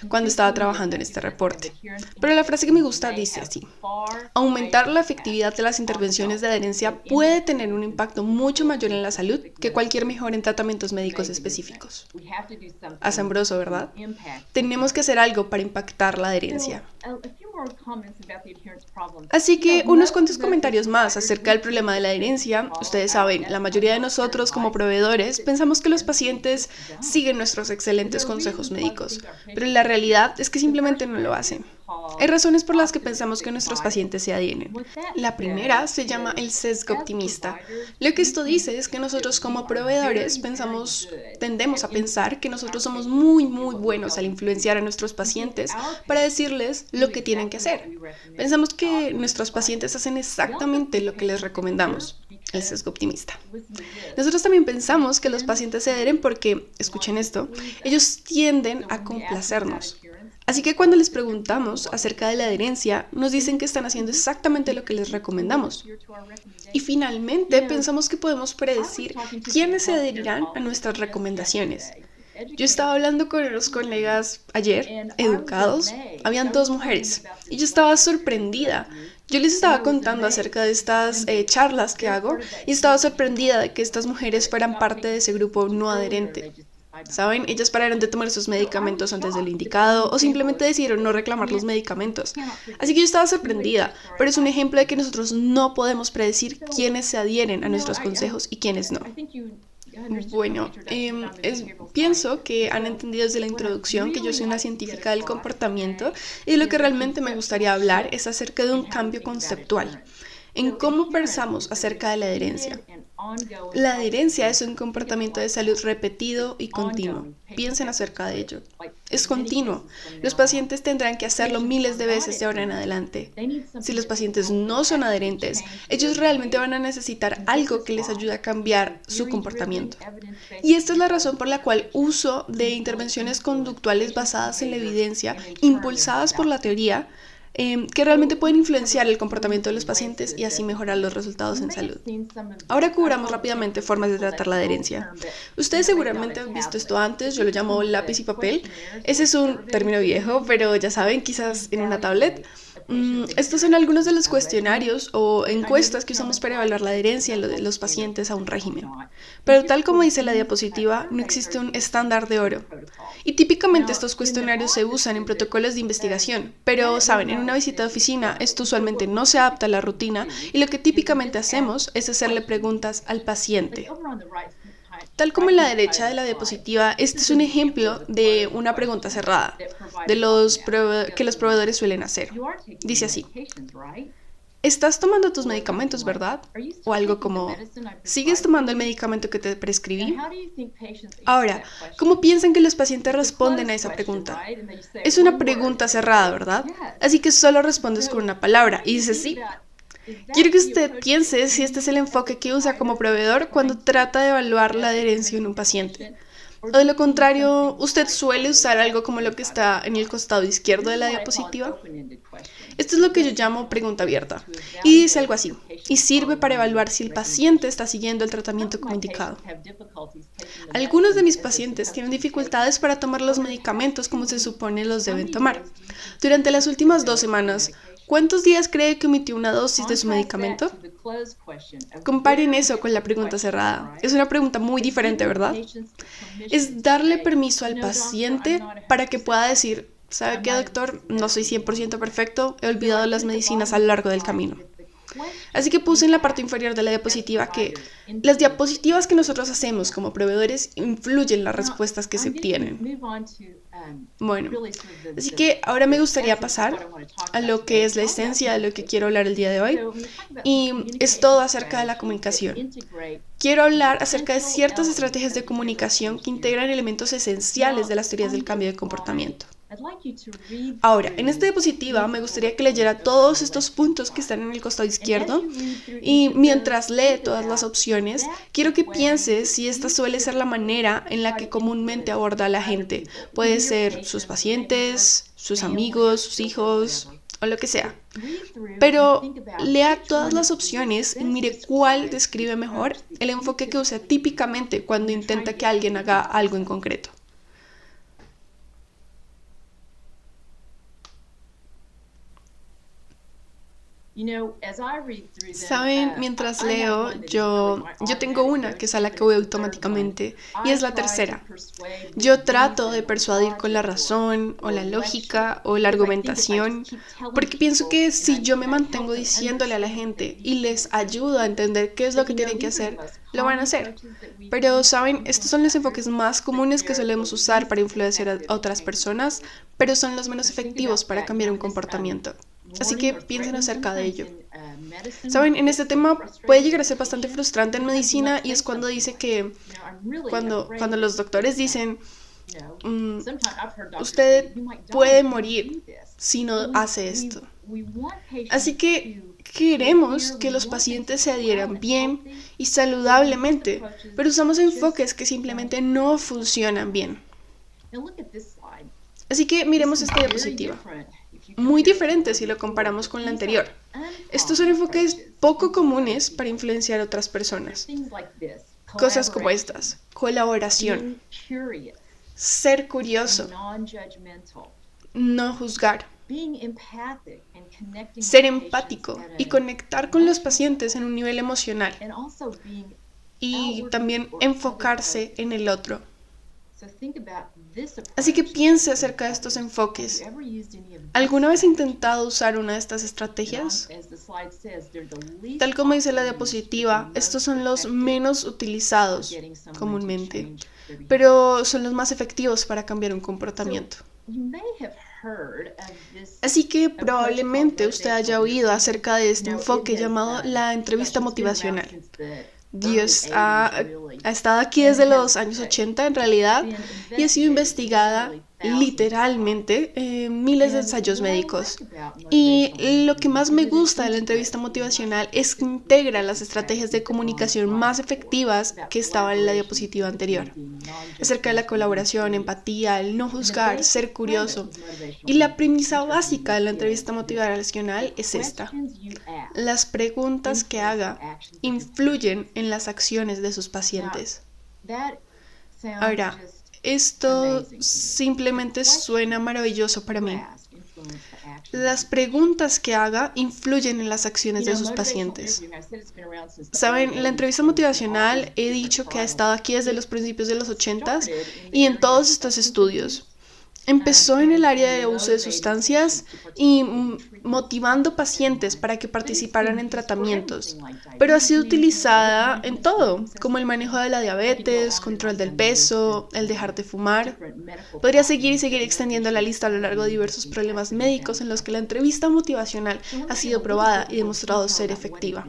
cuando estaba trabajando en este reporte. Pero la frase que me gusta dice así: aumentar la efectividad de las intervenciones de adherencia puede tener un impacto mucho mayor en la salud que cualquier mejora en tratamientos médicos específicos. Asombroso, ¿verdad? Tenemos que hacer algo para impactar la adherencia. Así que unos cuantos comentarios más acerca del problema de la adherencia. Ustedes saben, la mayoría de nosotros como proveedores pensamos que los pacientes siguen nuestros excelentes consejos médicos, pero la realidad es que simplemente no lo hacen. Hay razones por las que pensamos que nuestros pacientes se adhieren. La primera se llama el sesgo optimista. Lo que esto dice es que nosotros como proveedores tendemos a pensar que nosotros somos muy buenos al influenciar a nuestros pacientes para decirles lo que tienen que hacer. Pensamos que nuestros pacientes hacen exactamente lo que les recomendamos. El sesgo optimista. Nosotros también pensamos que los pacientes se adhieren porque, escuchen esto, ellos tienden a complacernos. Así que cuando les preguntamos acerca de la adherencia, nos dicen que están haciendo exactamente lo que les recomendamos. Y finalmente, pensamos que podemos predecir quiénes se adherirán a nuestras recomendaciones. Yo estaba hablando con unos colegas ayer, educados, habían 2 mujeres, y yo estaba sorprendida. Yo les estaba contando acerca de estas charlas que hago, y estaba sorprendida de que estas mujeres fueran parte de ese grupo no adherente. ¿Saben? Ellas pararon de tomar sus medicamentos antes del indicado o simplemente decidieron no reclamar los medicamentos. Así que yo estaba sorprendida, pero es un ejemplo de que nosotros no podemos predecir quiénes se adhieren a nuestros consejos y quiénes no. Bueno, pienso que han entendido desde la introducción que yo soy una científica del comportamiento y lo que realmente me gustaría hablar es acerca de un cambio conceptual en cómo pensamos acerca de la adherencia. La adherencia es un comportamiento de salud repetido y continuo. Piensen acerca de ello. Es continuo. Los pacientes tendrán que hacerlo miles de veces de ahora en adelante. Si los pacientes no son adherentes, ellos realmente van a necesitar algo que les ayude a cambiar su comportamiento. Y esta es la razón por la cual uso de intervenciones conductuales basadas en la evidencia, impulsadas por la teoría, que realmente pueden influenciar el comportamiento de los pacientes y así mejorar los resultados en salud. Ahora cubramos rápidamente formas de tratar la adherencia. Ustedes seguramente han visto esto antes, yo lo llamo lápiz y papel. Ese es un término viejo, pero ya saben, quizás en una tablet. Estos son algunos de los cuestionarios o encuestas que usamos para evaluar la adherencia de los pacientes a un régimen. Pero tal como dice la diapositiva, no existe un estándar de oro. Y típicamente estos cuestionarios se usan en protocolos de investigación, pero saben, en una visita de oficina esto usualmente no se adapta a la rutina y lo que típicamente hacemos es hacerle preguntas al paciente. Tal como en la derecha de la diapositiva, este es un ejemplo de una pregunta cerrada, que los proveedores suelen hacer. Dice así: ¿estás tomando tus medicamentos, verdad? O algo como: ¿sigues tomando el medicamento que te prescribí? Ahora, ¿cómo piensan que los pacientes responden a esa pregunta? Es una pregunta cerrada, ¿verdad? Así que solo respondes con una palabra y dices sí. Quiero que usted piense si este es el enfoque que usa como proveedor cuando trata de evaluar la adherencia en un paciente. O de lo contrario, ¿usted suele usar algo como lo que está en el costado izquierdo de la diapositiva? Esto es lo que yo llamo pregunta abierta. Y dice algo así: y sirve para evaluar si el paciente está siguiendo el tratamiento como indicado. Algunos de mis pacientes tienen dificultades para tomar los medicamentos como se supone los deben tomar. Durante las últimas 2 semanas, ¿cuántos días cree que omitió una dosis de su medicamento? Comparen eso con la pregunta cerrada. Es una pregunta muy diferente, ¿verdad? Es darle permiso al paciente para que pueda decir: ¿sabe qué, doctor? No soy 100% perfecto, he olvidado las medicinas a lo largo del camino. Así que puse en la parte inferior de la diapositiva que las diapositivas que nosotros hacemos como proveedores influyen en las respuestas que se obtienen. Bueno, así que ahora me gustaría pasar a lo que es la esencia de lo que quiero hablar el día de hoy, y es todo acerca de la comunicación. Quiero hablar acerca de ciertas estrategias de comunicación que integran elementos esenciales de las teorías del cambio de comportamiento. Ahora, en esta diapositiva me gustaría que leyera todos estos puntos que están en el costado izquierdo y mientras lee todas las opciones, quiero que piense si esta suele ser la manera en la que comúnmente aborda a la gente. Puede ser sus pacientes, sus amigos, sus hijos o lo que sea. Pero lea todas las opciones y mire cuál describe mejor el enfoque que usa típicamente cuando intenta que alguien haga algo en concreto. Saben, mientras leo, yo tengo una que es a la que voy automáticamente y es la tercera. Yo trato de persuadir con la razón o la lógica o la argumentación porque pienso que si yo me mantengo diciéndole a la gente y les ayudo a entender qué es lo que tienen que hacer, lo van a hacer. Pero, ¿saben? Estos son los enfoques más comunes que solemos usar para influenciar a otras personas, pero son los menos efectivos para cambiar un comportamiento. Así que piensen acerca de ello. Saben, en este tema puede llegar a ser bastante frustrante en medicina y es cuando dice que, cuando los doctores dicen, usted puede morir si no hace esto. Así que queremos que los pacientes se adhieran bien y saludablemente, pero usamos enfoques que simplemente no funcionan bien. Así que miremos esta diapositiva. Muy diferente si lo comparamos con la anterior. Estos son enfoques poco comunes para influenciar a otras personas. Cosas como estas: colaboración, ser curioso, no juzgar, ser empático y conectar con los pacientes en un nivel emocional, y también enfocarse en el otro. Así que piense acerca de estos enfoques. ¿Alguna vez ha intentado usar una de estas estrategias? Tal como dice la diapositiva, estos son los menos utilizados comúnmente, pero son los más efectivos para cambiar un comportamiento. Así que probablemente usted haya oído acerca de este enfoque llamado la entrevista motivacional. Dios ha estado aquí desde los años 80 en realidad y ha sido investigada literalmente en miles de ensayos médicos. Y lo que más me gusta de la entrevista motivacional es que integra las estrategias de comunicación más efectivas que estaban en la diapositiva anterior, acerca de la colaboración, empatía, el no juzgar, ser curioso. Y la premisa básica de la entrevista motivacional es esta: las preguntas que haga influyen en las acciones de sus pacientes. Ahora, esto simplemente suena maravilloso para mí. Las preguntas que haga influyen en las acciones de sus pacientes. Saben, la entrevista motivacional he dicho que ha estado aquí desde los principios de los 80s y en todos estos estudios. Empezó en el área de uso de sustancias y motivando pacientes para que participaran en tratamientos, pero ha sido utilizada en todo, como el manejo de la diabetes, control del peso, el dejar de fumar. Podría seguir y seguir extendiendo la lista a lo largo de diversos problemas médicos en los que la entrevista motivacional ha sido probada y demostrado ser efectiva.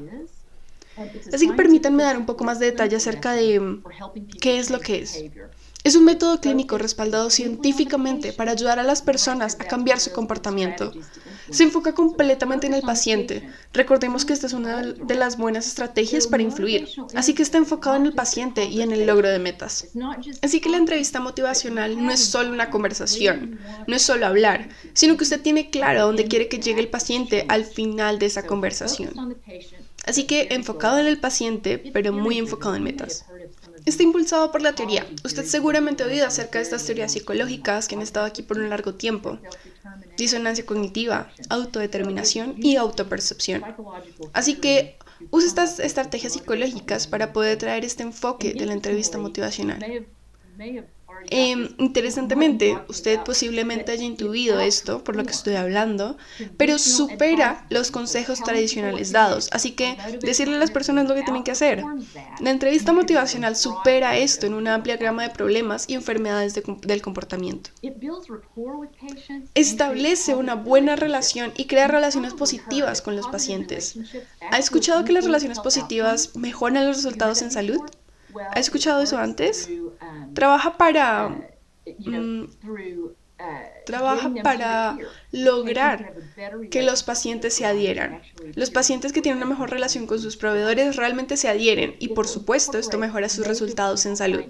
Así que permítanme dar un poco más de detalle acerca de qué es lo que es. Es un método clínico respaldado científicamente para ayudar a las personas a cambiar su comportamiento. Se enfoca completamente en el paciente. Recordemos que esta es una de las buenas estrategias para influir, así que está enfocado en el paciente y en el logro de metas. Así que la entrevista motivacional no es solo una conversación, no es solo hablar, sino que usted tiene claro a dónde quiere que llegue el paciente al final de esa conversación. Así que enfocado en el paciente, pero muy enfocado en metas. Está impulsado por la teoría. Usted seguramente ha oído acerca de estas teorías psicológicas que han estado aquí por un largo tiempo: disonancia cognitiva, autodeterminación y autopercepción. Así que usa estas estrategias psicológicas para poder traer este enfoque de la entrevista motivacional. Interesantemente, usted posiblemente haya intuido esto por lo que estoy hablando, pero supera los consejos tradicionales dados, así que decirle a las personas lo que tienen que hacer. La entrevista motivacional supera esto en una amplia gama de problemas y enfermedades del comportamiento. Establece una buena relación y crea relaciones positivas con los pacientes. ¿Ha escuchado que las relaciones positivas mejoran los resultados en salud? ¿Ha escuchado eso antes? Trabaja para trabaja para lograr que los pacientes se adhieran. Los pacientes que tienen una mejor relación con sus proveedores realmente se adhieren y, por supuesto, esto mejora sus resultados en salud.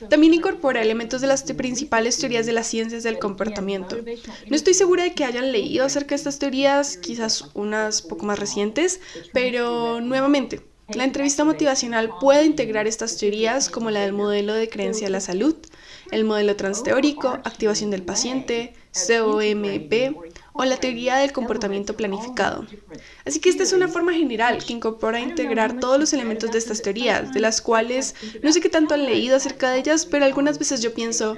También incorpora elementos de las principales teorías de las ciencias del comportamiento. No estoy segura de que hayan leído acerca de estas teorías, quizás unas poco más recientes, pero nuevamente, la entrevista motivacional puede integrar estas teorías como la del modelo de creencia de la salud, el modelo transteórico, activación del paciente, COMP o la teoría del comportamiento planificado. Así que esta es una forma general que incorpora integrar todos los elementos de estas teorías, de las cuales no sé qué tanto han leído acerca de ellas, pero algunas veces yo pienso,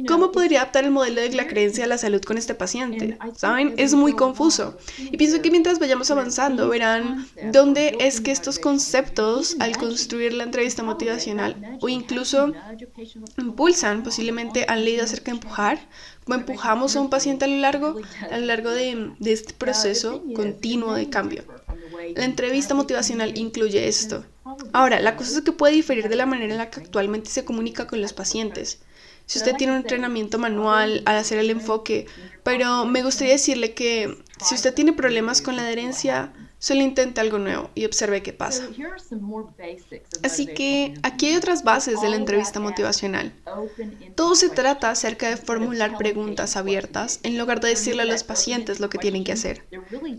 ¿cómo podría adaptar el modelo de la creencia de la salud con este paciente? ¿Saben? Es muy confuso. Y pienso que mientras vayamos avanzando, verán dónde es que estos conceptos, al construir la entrevista motivacional, o incluso impulsan, posiblemente han leído acerca de empujar, cómo empujamos a un paciente a lo largo de este proceso continuo de cambio. La entrevista motivacional incluye esto. Ahora, la cosa es que puede diferir de la manera en la que actualmente se comunica con los pacientes. Si usted tiene un entrenamiento manual al hacer el enfoque, pero me gustaría decirle que si usted tiene problemas con la adherencia, solo intente algo nuevo y observe qué pasa. Así que aquí hay otras bases de la entrevista motivacional. Todo se trata acerca de formular preguntas abiertas en lugar de decirle a los pacientes lo que tienen que hacer.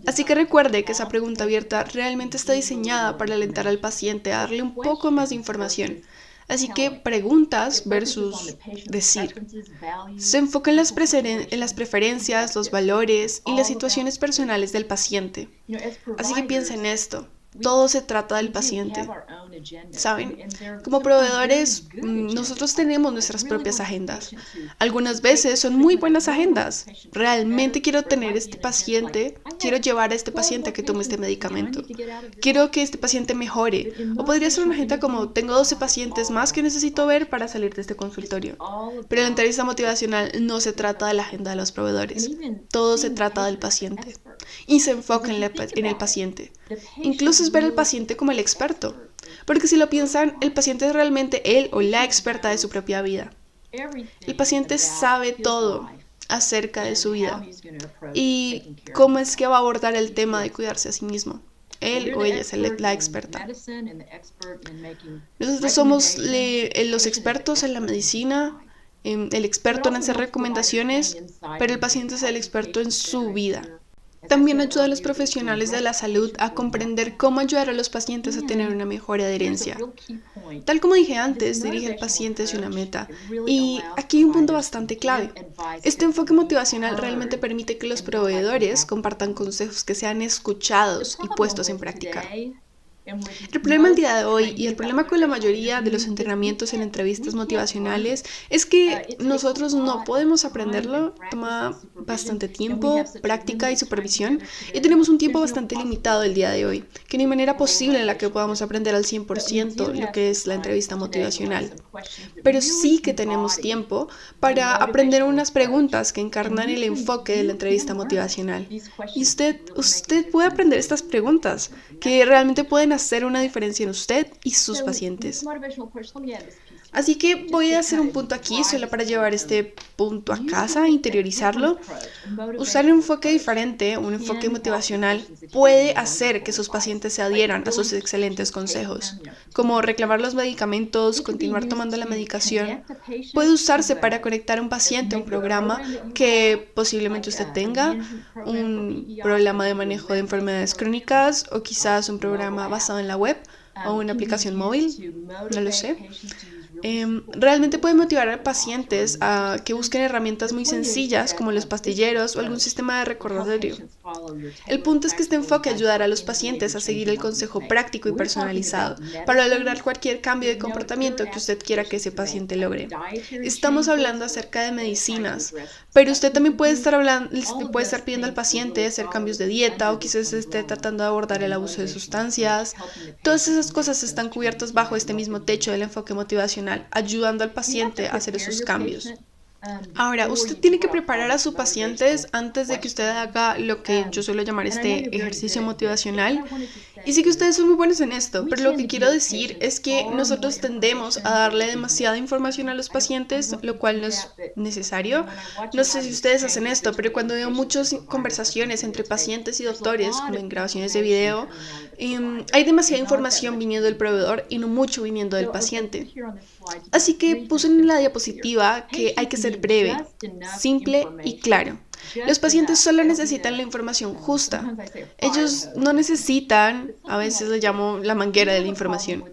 Así que recuerde que esa pregunta abierta realmente está diseñada para alentar al paciente a darle un poco más de información. Así que preguntas versus decir. Se enfoca en las preferencias, los valores y las situaciones personales del paciente. Así que piensa en esto. Todo se trata del paciente. ¿Saben? Como proveedores, nosotros tenemos nuestras propias agendas. Algunas veces son muy buenas agendas. Realmente quiero tener este paciente, quiero llevar a este paciente a que tome este medicamento. Quiero que este paciente mejore. O podría ser una agenda como, tengo 12 pacientes más que necesito ver para salir de este consultorio. Pero la entrevista motivacional no se trata de la agenda de los proveedores. Todo se trata del paciente. Y se enfoca en el paciente. Incluso es ver al paciente como el experto. Porque si lo piensan, el paciente es realmente él o la experta de su propia vida. El paciente sabe todo acerca de su vida y cómo es que va a abordar el tema de cuidarse a sí mismo. Él o ella es la experta. Nosotros somos los expertos en la medicina, el experto en hacer recomendaciones, pero el paciente es el experto en su vida. También ayuda a los profesionales de la salud a comprender cómo ayudar a los pacientes a tener una mejor adherencia. Tal como dije antes, dirige al paciente hacia una meta. Y aquí hay un punto bastante clave. Este enfoque motivacional realmente permite que los proveedores compartan consejos que sean escuchados y puestos en práctica. El problema al día de hoy y el problema con la mayoría de los entrenamientos en entrevistas motivacionales es que nosotros no podemos aprenderlo, toma bastante tiempo, práctica y supervisión y tenemos un tiempo bastante limitado el día de hoy, que no hay manera posible en la que podamos aprender al 100% lo que es la entrevista motivacional. Pero sí que tenemos tiempo para aprender unas preguntas que encarnan el enfoque de la entrevista motivacional. Y usted puede aprender estas preguntas que realmente pueden hacer una diferencia en usted y sus pacientes. Así que voy a hacer un punto aquí solo para llevar este punto a casa, interiorizarlo. Usar un enfoque diferente, un enfoque motivacional, puede hacer que sus pacientes se adhieran a sus excelentes consejos, como reclamar los medicamentos, continuar tomando la medicación. Puede usarse para conectar a un paciente a un programa que posiblemente usted tenga, un programa de manejo de enfermedades crónicas o quizás un programa basado en la web o una aplicación móvil, no lo sé. Realmente puede motivar a pacientes a que busquen herramientas muy sencillas como los pastilleros o algún sistema de recordatorio. El punto es que este enfoque ayudará a los pacientes a seguir el consejo práctico y personalizado para lograr cualquier cambio de comportamiento que usted quiera que ese paciente logre. Estamos hablando acerca de medicinas, pero usted también puede estar pidiendo al paciente hacer cambios de dieta o quizás esté tratando de abordar el abuso de sustancias. Todas esas cosas están cubiertas bajo este mismo techo del enfoque motivacional, ayudando al paciente a hacer esos cambios. Ahora, usted tiene que preparar a sus pacientes antes de que usted haga lo que yo suelo llamar este ejercicio motivacional. Y sé que ustedes son muy buenos en esto, pero lo que quiero decir es que nosotros tendemos a darle demasiada información a los pacientes, lo cual no es necesario. No sé si ustedes hacen esto, pero cuando veo muchas conversaciones entre pacientes y doctores, como en grabaciones de video, hay demasiada información viniendo del proveedor y no mucho viniendo del paciente. Así que puse en la diapositiva que hay que ser breve, simple y claro. Los pacientes solo necesitan la información justa. Ellos no necesitan, a veces le llamo la manguera de la información.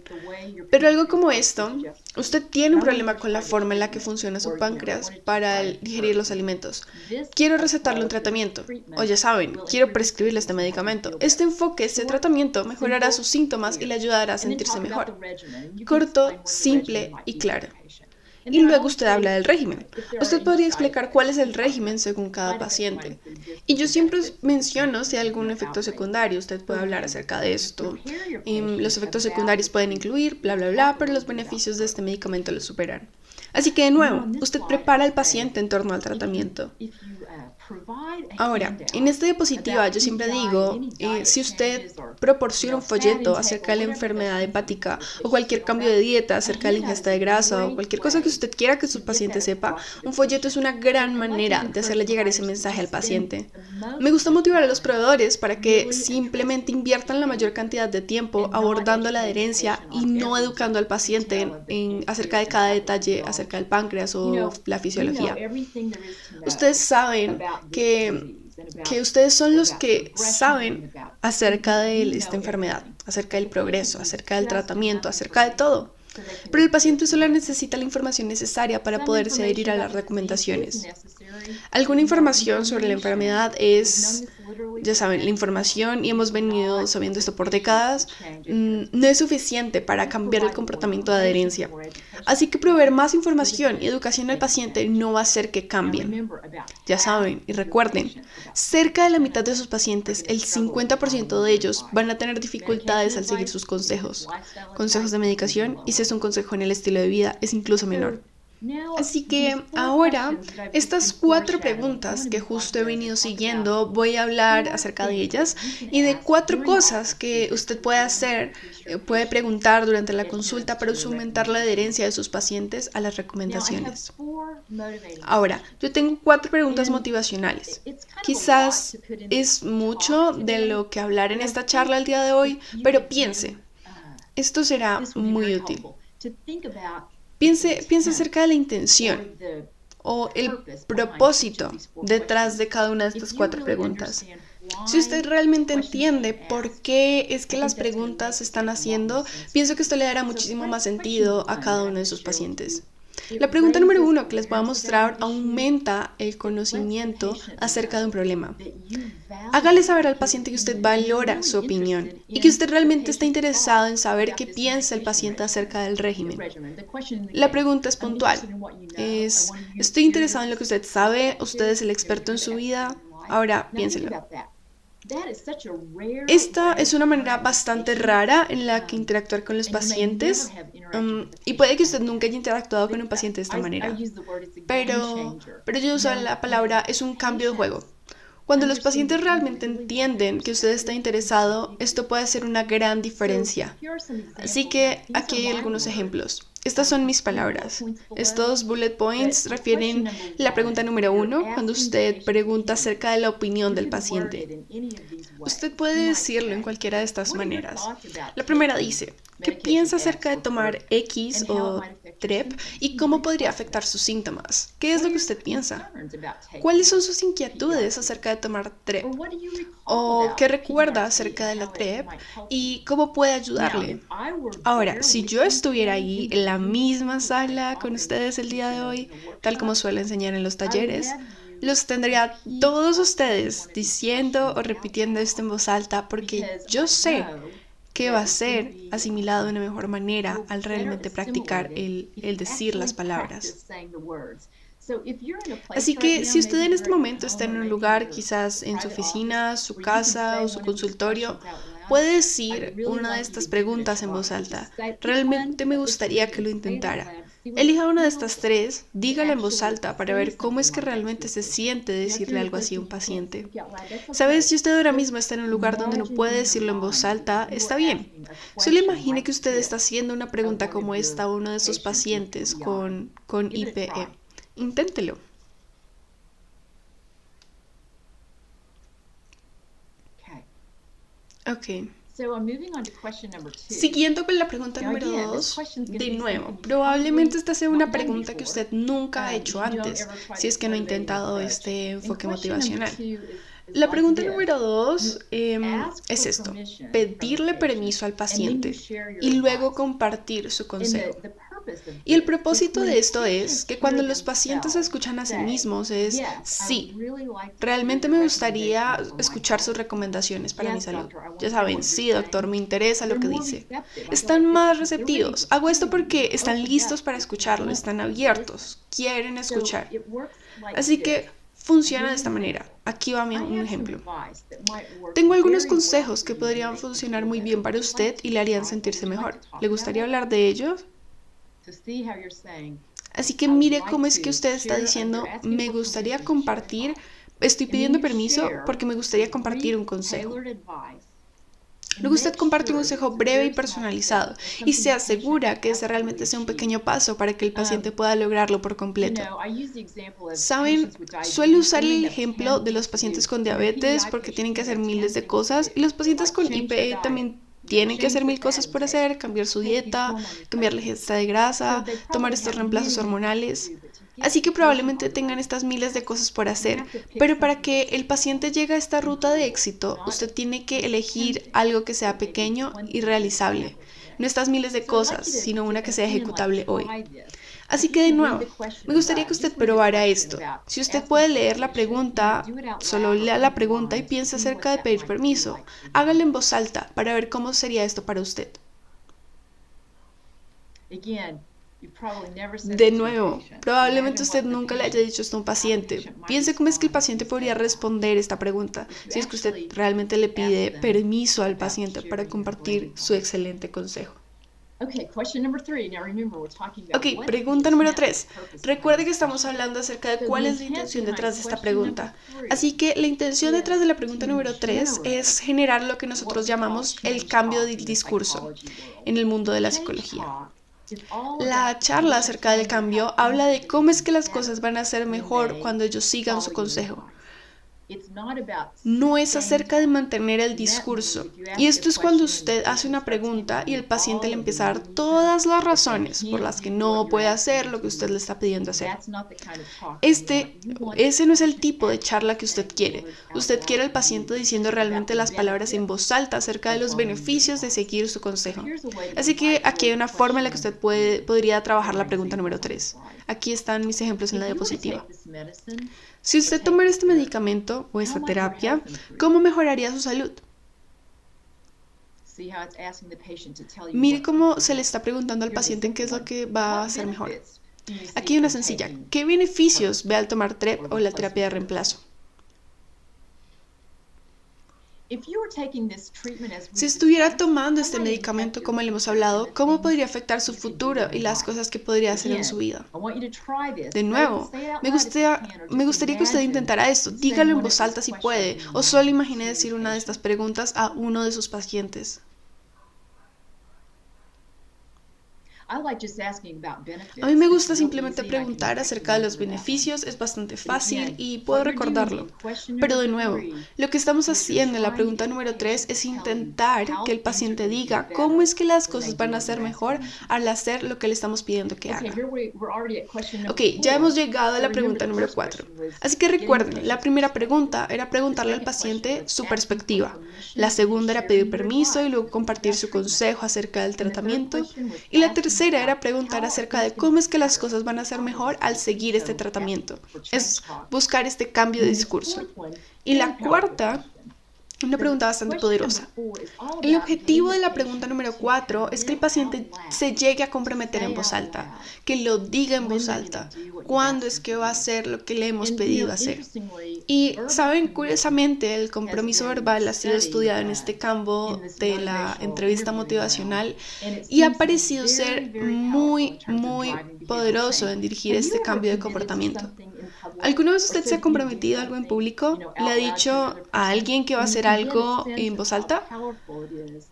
Pero algo como esto, usted tiene un problema con la forma en la que funciona su páncreas para digerir los alimentos. Quiero recetarle un tratamiento. O ya saben, quiero prescribirle este medicamento. Este enfoque, este tratamiento mejorará sus síntomas y le ayudará a sentirse mejor. Corto, simple y claro. Y luego usted habla del régimen. Usted podría explicar cuál es el régimen según cada paciente. Y yo siempre menciono si hay algún efecto secundario. Usted puede hablar acerca de esto. Los efectos secundarios pueden incluir bla, bla, bla, pero los beneficios de este medicamento lo superan. Así que de nuevo, usted prepara al paciente en torno al tratamiento. Ahora, en esta diapositiva yo siempre digo, si usted proporciona un folleto acerca de la enfermedad hepática o cualquier cambio de dieta acerca de la ingesta de grasa o cualquier cosa que usted quiera que su paciente sepa, un folleto es una gran manera de hacerle llegar ese mensaje al paciente. Me gusta motivar a los proveedores para que simplemente inviertan la mayor cantidad de tiempo abordando la adherencia y no educando al paciente acerca de cada detalle acerca del páncreas o la fisiología. Ustedes saben que ustedes son los que saben acerca de esta enfermedad, acerca del progreso, acerca del tratamiento, acerca de todo. Pero el paciente solo necesita la información necesaria para poderse adherir a las recomendaciones. Alguna información sobre la enfermedad es, ya saben, la información, y hemos venido sabiendo esto por décadas, no es suficiente para cambiar el comportamiento de adherencia. Así que proveer más información y educación al paciente no va a hacer que cambien. Ya saben, y recuerden, cerca de la mitad de sus pacientes, el 50% de ellos van a tener dificultades al seguir sus consejos de medicación, y si es un consejo en el estilo de vida, es incluso menor. Así que ahora, estas 4 preguntas que justo he venido siguiendo, voy a hablar acerca de ellas y de 4 cosas que usted puede hacer, puede preguntar durante la consulta para aumentar la adherencia de sus pacientes a las recomendaciones. Ahora, yo tengo 4 preguntas motivacionales. Quizás es mucho de lo que hablar en esta charla el día de hoy, pero piense, esto será muy útil. Piense acerca de la intención o el propósito detrás de cada una de estas 4 preguntas. Si usted realmente entiende por qué es que las preguntas se están haciendo, pienso que esto le dará muchísimo más sentido a cada uno de sus pacientes. La pregunta número 1 que les voy a mostrar aumenta el conocimiento acerca de un problema. Hágale saber al paciente que usted valora su opinión y que usted realmente está interesado en saber qué piensa el paciente acerca del régimen. La pregunta es puntual. Estoy interesado en lo que usted sabe, usted es el experto en su vida. Ahora, piénselo. Esta es una manera bastante rara en la que interactuar con los pacientes, y puede que usted nunca haya interactuado con un paciente de esta manera, pero yo uso la palabra es un cambio de juego. Cuando los pacientes realmente entienden que usted está interesado, esto puede hacer una gran diferencia. Así que aquí hay algunos ejemplos. Estas son mis palabras. Estos bullet points refieren la pregunta número 1, cuando usted pregunta acerca de la opinión del paciente. Usted puede decirlo en cualquiera de estas maneras. La primera dice, ¿qué piensa acerca de tomar X o TREP y cómo podría afectar sus síntomas? ¿Qué es lo que usted piensa? ¿Cuáles son sus inquietudes acerca de tomar TREP? ¿O qué recuerda acerca de la TREP y cómo puede ayudarle? Ahora, si yo estuviera ahí en la misma sala con ustedes el día de hoy, tal como suelo enseñar en los talleres, los tendría todos ustedes diciendo o repitiendo esto en voz alta porque yo sé que va a ser asimilado de una mejor manera al realmente practicar el decir las palabras. Así que si usted en este momento está en un lugar, quizás en su oficina, su casa o su consultorio, puede decir una de estas preguntas en voz alta. Realmente me gustaría que lo intentara. Elija una de estas tres, dígala en voz alta para ver cómo es que realmente se siente decirle algo así a un paciente. ¿Sabes? Si usted ahora mismo está en un lugar donde no puede decirlo en voz alta, está bien. Solo imagine que usted está haciendo una pregunta como esta a uno de sus pacientes con IPE. Inténtelo. Ok. Siguiendo con la pregunta número 2, de nuevo, probablemente esta sea una pregunta que usted nunca ha hecho antes, si es que no ha intentado este enfoque motivacional. La pregunta número 2 es esto: pedirle permiso al paciente y luego compartir su consejo. Y el propósito de esto es que cuando los pacientes se escuchan a sí mismos es: sí, realmente me gustaría escuchar sus recomendaciones para mi salud. Ya saben, sí, doctor, me interesa lo que dice. Están más receptivos. Hago esto porque están listos para escucharlo, están abiertos, quieren escuchar. Así que funciona de esta manera. Aquí va un ejemplo. Tengo algunos consejos que podrían funcionar muy bien para usted y le harían sentirse mejor. ¿Le gustaría hablar de ellos? Así que mire cómo es que usted está diciendo: me gustaría compartir, estoy pidiendo permiso porque me gustaría compartir un consejo. Luego usted comparte un consejo breve y personalizado y se asegura que ese realmente sea un pequeño paso para que el paciente pueda lograrlo por completo. Saben, suelo usar el ejemplo de los pacientes con diabetes porque tienen que hacer miles de cosas, y los pacientes con IPE también tienen que hacer 1000 cosas por hacer: cambiar su dieta, cambiar la ingesta de grasa, tomar estos reemplazos hormonales. Así que probablemente tengan estas miles de cosas por hacer, pero para que el paciente llegue a esta ruta de éxito, usted tiene que elegir algo que sea pequeño y realizable. No estas miles de cosas, sino una que sea ejecutable hoy. Así que de nuevo, me gustaría que usted probara esto. Si usted puede leer la pregunta, solo lea la pregunta y piense acerca de pedir permiso. Hágalo en voz alta para ver cómo sería esto para usted. De nuevo, probablemente usted nunca le haya dicho esto a un paciente. Piense cómo es que el paciente podría responder esta pregunta si es que usted realmente le pide permiso al paciente para compartir su excelente consejo. Ok, pregunta número 3. Recuerde que estamos hablando acerca de cuál es la intención detrás de esta pregunta. Así que la intención detrás de la pregunta número 3 es generar lo que nosotros llamamos el cambio del discurso en el mundo de la psicología. La charla acerca del cambio habla de cómo es que las cosas van a ser mejor cuando ellos sigan su consejo. No es acerca de mantener el discurso. Y esto es cuando usted hace una pregunta y el paciente le empieza a dar todas las razones por las que no puede hacer lo que usted le está pidiendo hacer. Ese no es el tipo de charla que usted quiere. Usted quiere al paciente diciendo realmente las palabras en voz alta acerca de los beneficios de seguir su consejo. Así que aquí hay una forma en la que usted podría trabajar la pregunta número 3. Aquí están mis ejemplos en la diapositiva. Si usted tomara este medicamento o esta terapia, ¿cómo mejoraría su salud? Mire cómo se le está preguntando al paciente en qué es lo que va a hacer mejor. Aquí hay una sencilla: ¿qué beneficios ve al tomar TREP o la terapia de reemplazo? Si estuviera tomando este medicamento como le hemos hablado, ¿cómo podría afectar su futuro y las cosas que podría hacer en su vida? De nuevo, me gustaría que usted intentara esto. Dígalo en voz alta si puede, o solo imagine decir una de estas preguntas a uno de sus pacientes. A mí me gusta simplemente preguntar acerca de los beneficios, es bastante fácil y puedo recordarlo. Pero de nuevo, lo que estamos haciendo en la pregunta número 3 es intentar que el paciente diga cómo es que las cosas van a ser mejor al hacer lo que le estamos pidiendo que haga. Ok, ya hemos llegado a la pregunta número 4. Así que recuerden, la primera pregunta era preguntarle al paciente su perspectiva. La segunda era pedir permiso y luego compartir su consejo acerca del tratamiento. Y la tercera era preguntar acerca de cómo es que las cosas van a ser mejor al seguir este tratamiento. Es buscar este cambio de discurso. Y la cuarta, una pregunta bastante poderosa. El objetivo de la pregunta número 4 es que el paciente se llegue a comprometer en voz alta, que lo diga en voz alta. ¿Cuándo es que va a hacer lo que le hemos pedido hacer? Y saben, curiosamente, el compromiso verbal ha sido estudiado en este campo de la entrevista motivacional y ha parecido ser muy poderoso en dirigir este cambio de comportamiento. ¿Alguna vez usted se ha comprometido a algo en público? ¿Le ha dicho a alguien que va a hacer algo en voz alta?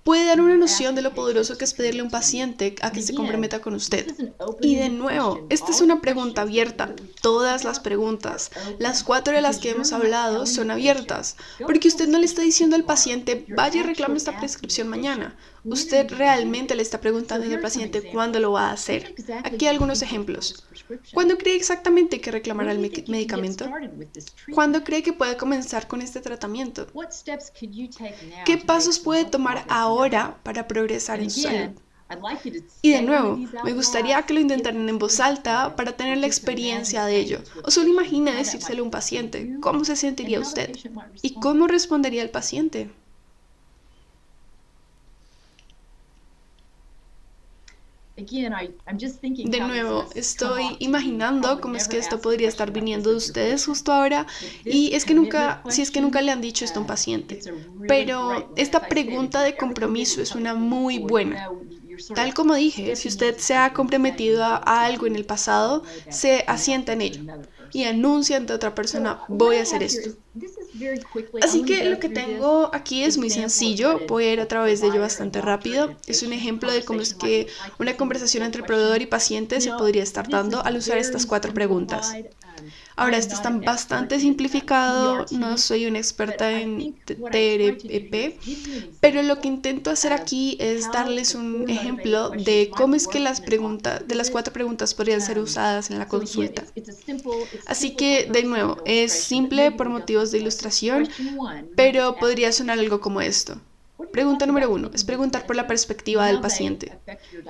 Puede dar una noción de lo poderoso que es pedirle a un paciente a que se comprometa con usted. Y de nuevo, esta es una pregunta abierta. Todas las preguntas, las 4 de las que hemos hablado, son abiertas, porque usted no le está diciendo al paciente, vaya y reclame esta prescripción mañana. Usted realmente le está preguntando al paciente cuándo lo va a hacer. Aquí algunos ejemplos. ¿Cuándo cree exactamente que reclamará el medicamento? ¿Cuándo cree que puede comenzar con este tratamiento? ¿Qué pasos puede tomar ahora para progresar en su salud? Y de nuevo, me gustaría que lo intentaran en voz alta para tener la experiencia de ello. O solo imagine decírselo a un paciente. ¿Cómo se sentiría usted? ¿Y cómo respondería el paciente? De nuevo, estoy imaginando cómo es que esto podría estar viniendo de ustedes justo ahora, y es que si es que nunca le han dicho esto a un paciente. Pero esta pregunta de compromiso es una muy buena. Tal como dije, si usted se ha comprometido a algo en el pasado, se asienta en ello y anuncia ante otra persona, voy a hacer esto. Así que lo que tengo aquí es muy sencillo, voy a ir a través de ello bastante rápido. Es un ejemplo de cómo es que una conversación entre proveedor y paciente se podría estar dando al usar estas 4 preguntas. Ahora, esto está bastante simplificado, no soy una experta en TREP, pero lo que intento hacer aquí es darles un ejemplo de cómo es que las 4 preguntas podrían ser usadas en la consulta. Así que, de nuevo, es simple por motivos de ilustración, pero podría sonar algo como esto. Pregunta número 1 es preguntar por la perspectiva del paciente.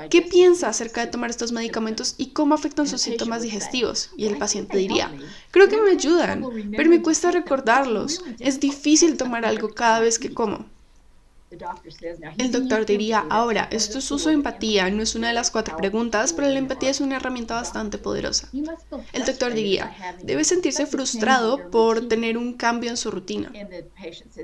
¿Qué piensa acerca de tomar estos medicamentos y cómo afectan sus síntomas digestivos? Y el paciente diría, creo que me ayudan, pero me cuesta recordarlos. Es difícil tomar algo cada vez que como. El doctor diría, ahora, esto es uso de empatía, no es una de las 4 preguntas, pero la empatía es una herramienta bastante poderosa. El doctor diría, debe sentirse frustrado por tener un cambio en su rutina.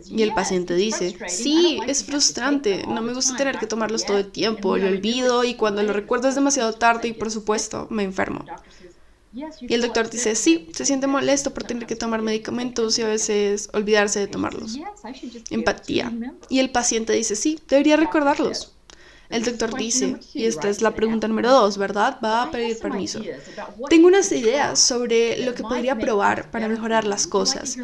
Y el paciente dice, sí, es frustrante, no me gusta tener que tomarlos todo el tiempo, lo olvido y cuando lo recuerdo es demasiado tarde y por supuesto me enfermo. Y el doctor dice, sí, se siente molesto por tener que tomar medicamentos y a veces olvidarse de tomarlos. Empatía. Y el paciente dice, sí, debería recordarlos. El doctor dice, y esta es la pregunta número 2, ¿verdad? Va a pedir permiso. Tengo unas ideas sobre lo que podría probar para mejorar las cosas.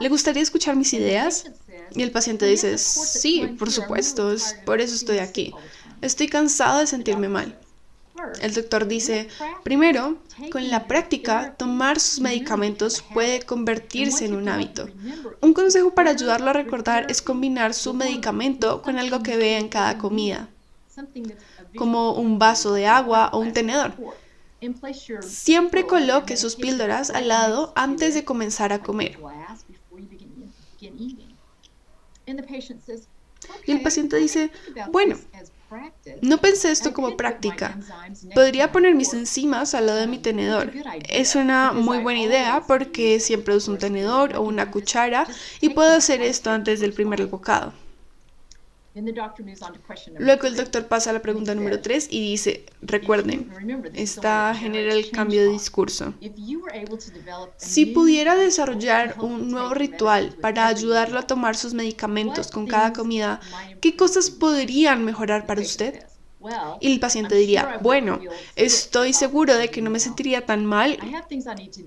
¿Le gustaría escuchar mis ideas? Y el paciente dice, sí, por supuesto, por eso estoy aquí. Estoy cansado de sentirme mal. El doctor dice, primero, con la práctica, tomar sus medicamentos puede convertirse en un hábito. Un consejo para ayudarlo a recordar es combinar su medicamento con algo que vea en cada comida, como un vaso de agua o un tenedor. Siempre coloque sus píldoras al lado antes de comenzar a comer. Y el paciente dice, bueno, no pensé esto como práctica. Podría poner mis enzimas al lado de mi tenedor. Es una muy buena idea porque siempre uso un tenedor o una cuchara y puedo hacer esto antes del primer bocado. Luego el doctor pasa a la pregunta número 3 y dice, recuerden, esta genera el cambio de discurso. Si pudiera desarrollar un nuevo ritual para ayudarlo a tomar sus medicamentos con cada comida, ¿qué cosas podrían mejorar para usted? Y el paciente diría, bueno, estoy seguro de que no me sentiría tan mal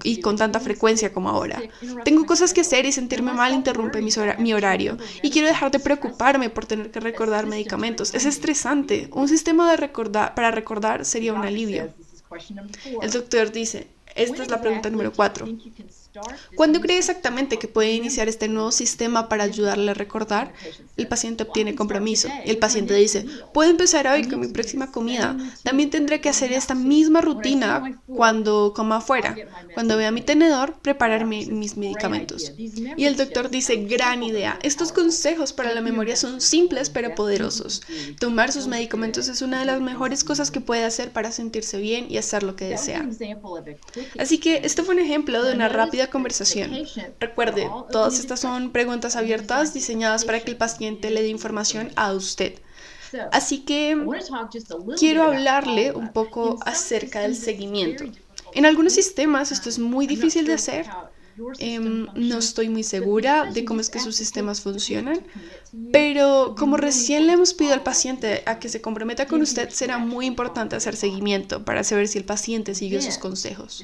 y con tanta frecuencia como ahora. Tengo cosas que hacer y sentirme mal interrumpe mi horario. Y quiero dejar de preocuparme por tener que recordar medicamentos. Es estresante. Un sistema para recordar sería un alivio. El doctor dice, esta es la pregunta número 4. ¿Cuándo cree exactamente que puede iniciar este nuevo sistema para ayudarle a recordar? El paciente obtiene compromiso. El paciente dice, puedo empezar hoy con mi próxima comida. También tendré que hacer esta misma rutina cuando coma afuera. Cuando vea mi tenedor, prepararme mis medicamentos. Y el doctor dice, gran idea. Estos consejos para la memoria son simples pero poderosos. Tomar sus medicamentos es una de las mejores cosas que puede hacer para sentirse bien y hacer lo que desea. Así que este fue un ejemplo de una rápida conversación. Recuerde, todas estas son preguntas abiertas diseñadas para que el paciente le dé información a usted. Así que quiero hablarle un poco acerca del seguimiento. En algunos sistemas esto es muy difícil de hacer. No estoy muy segura de cómo es que sus sistemas funcionan, pero como recién le hemos pedido al paciente a que se comprometa con usted, será muy importante hacer seguimiento para saber si el paciente sigue sus consejos.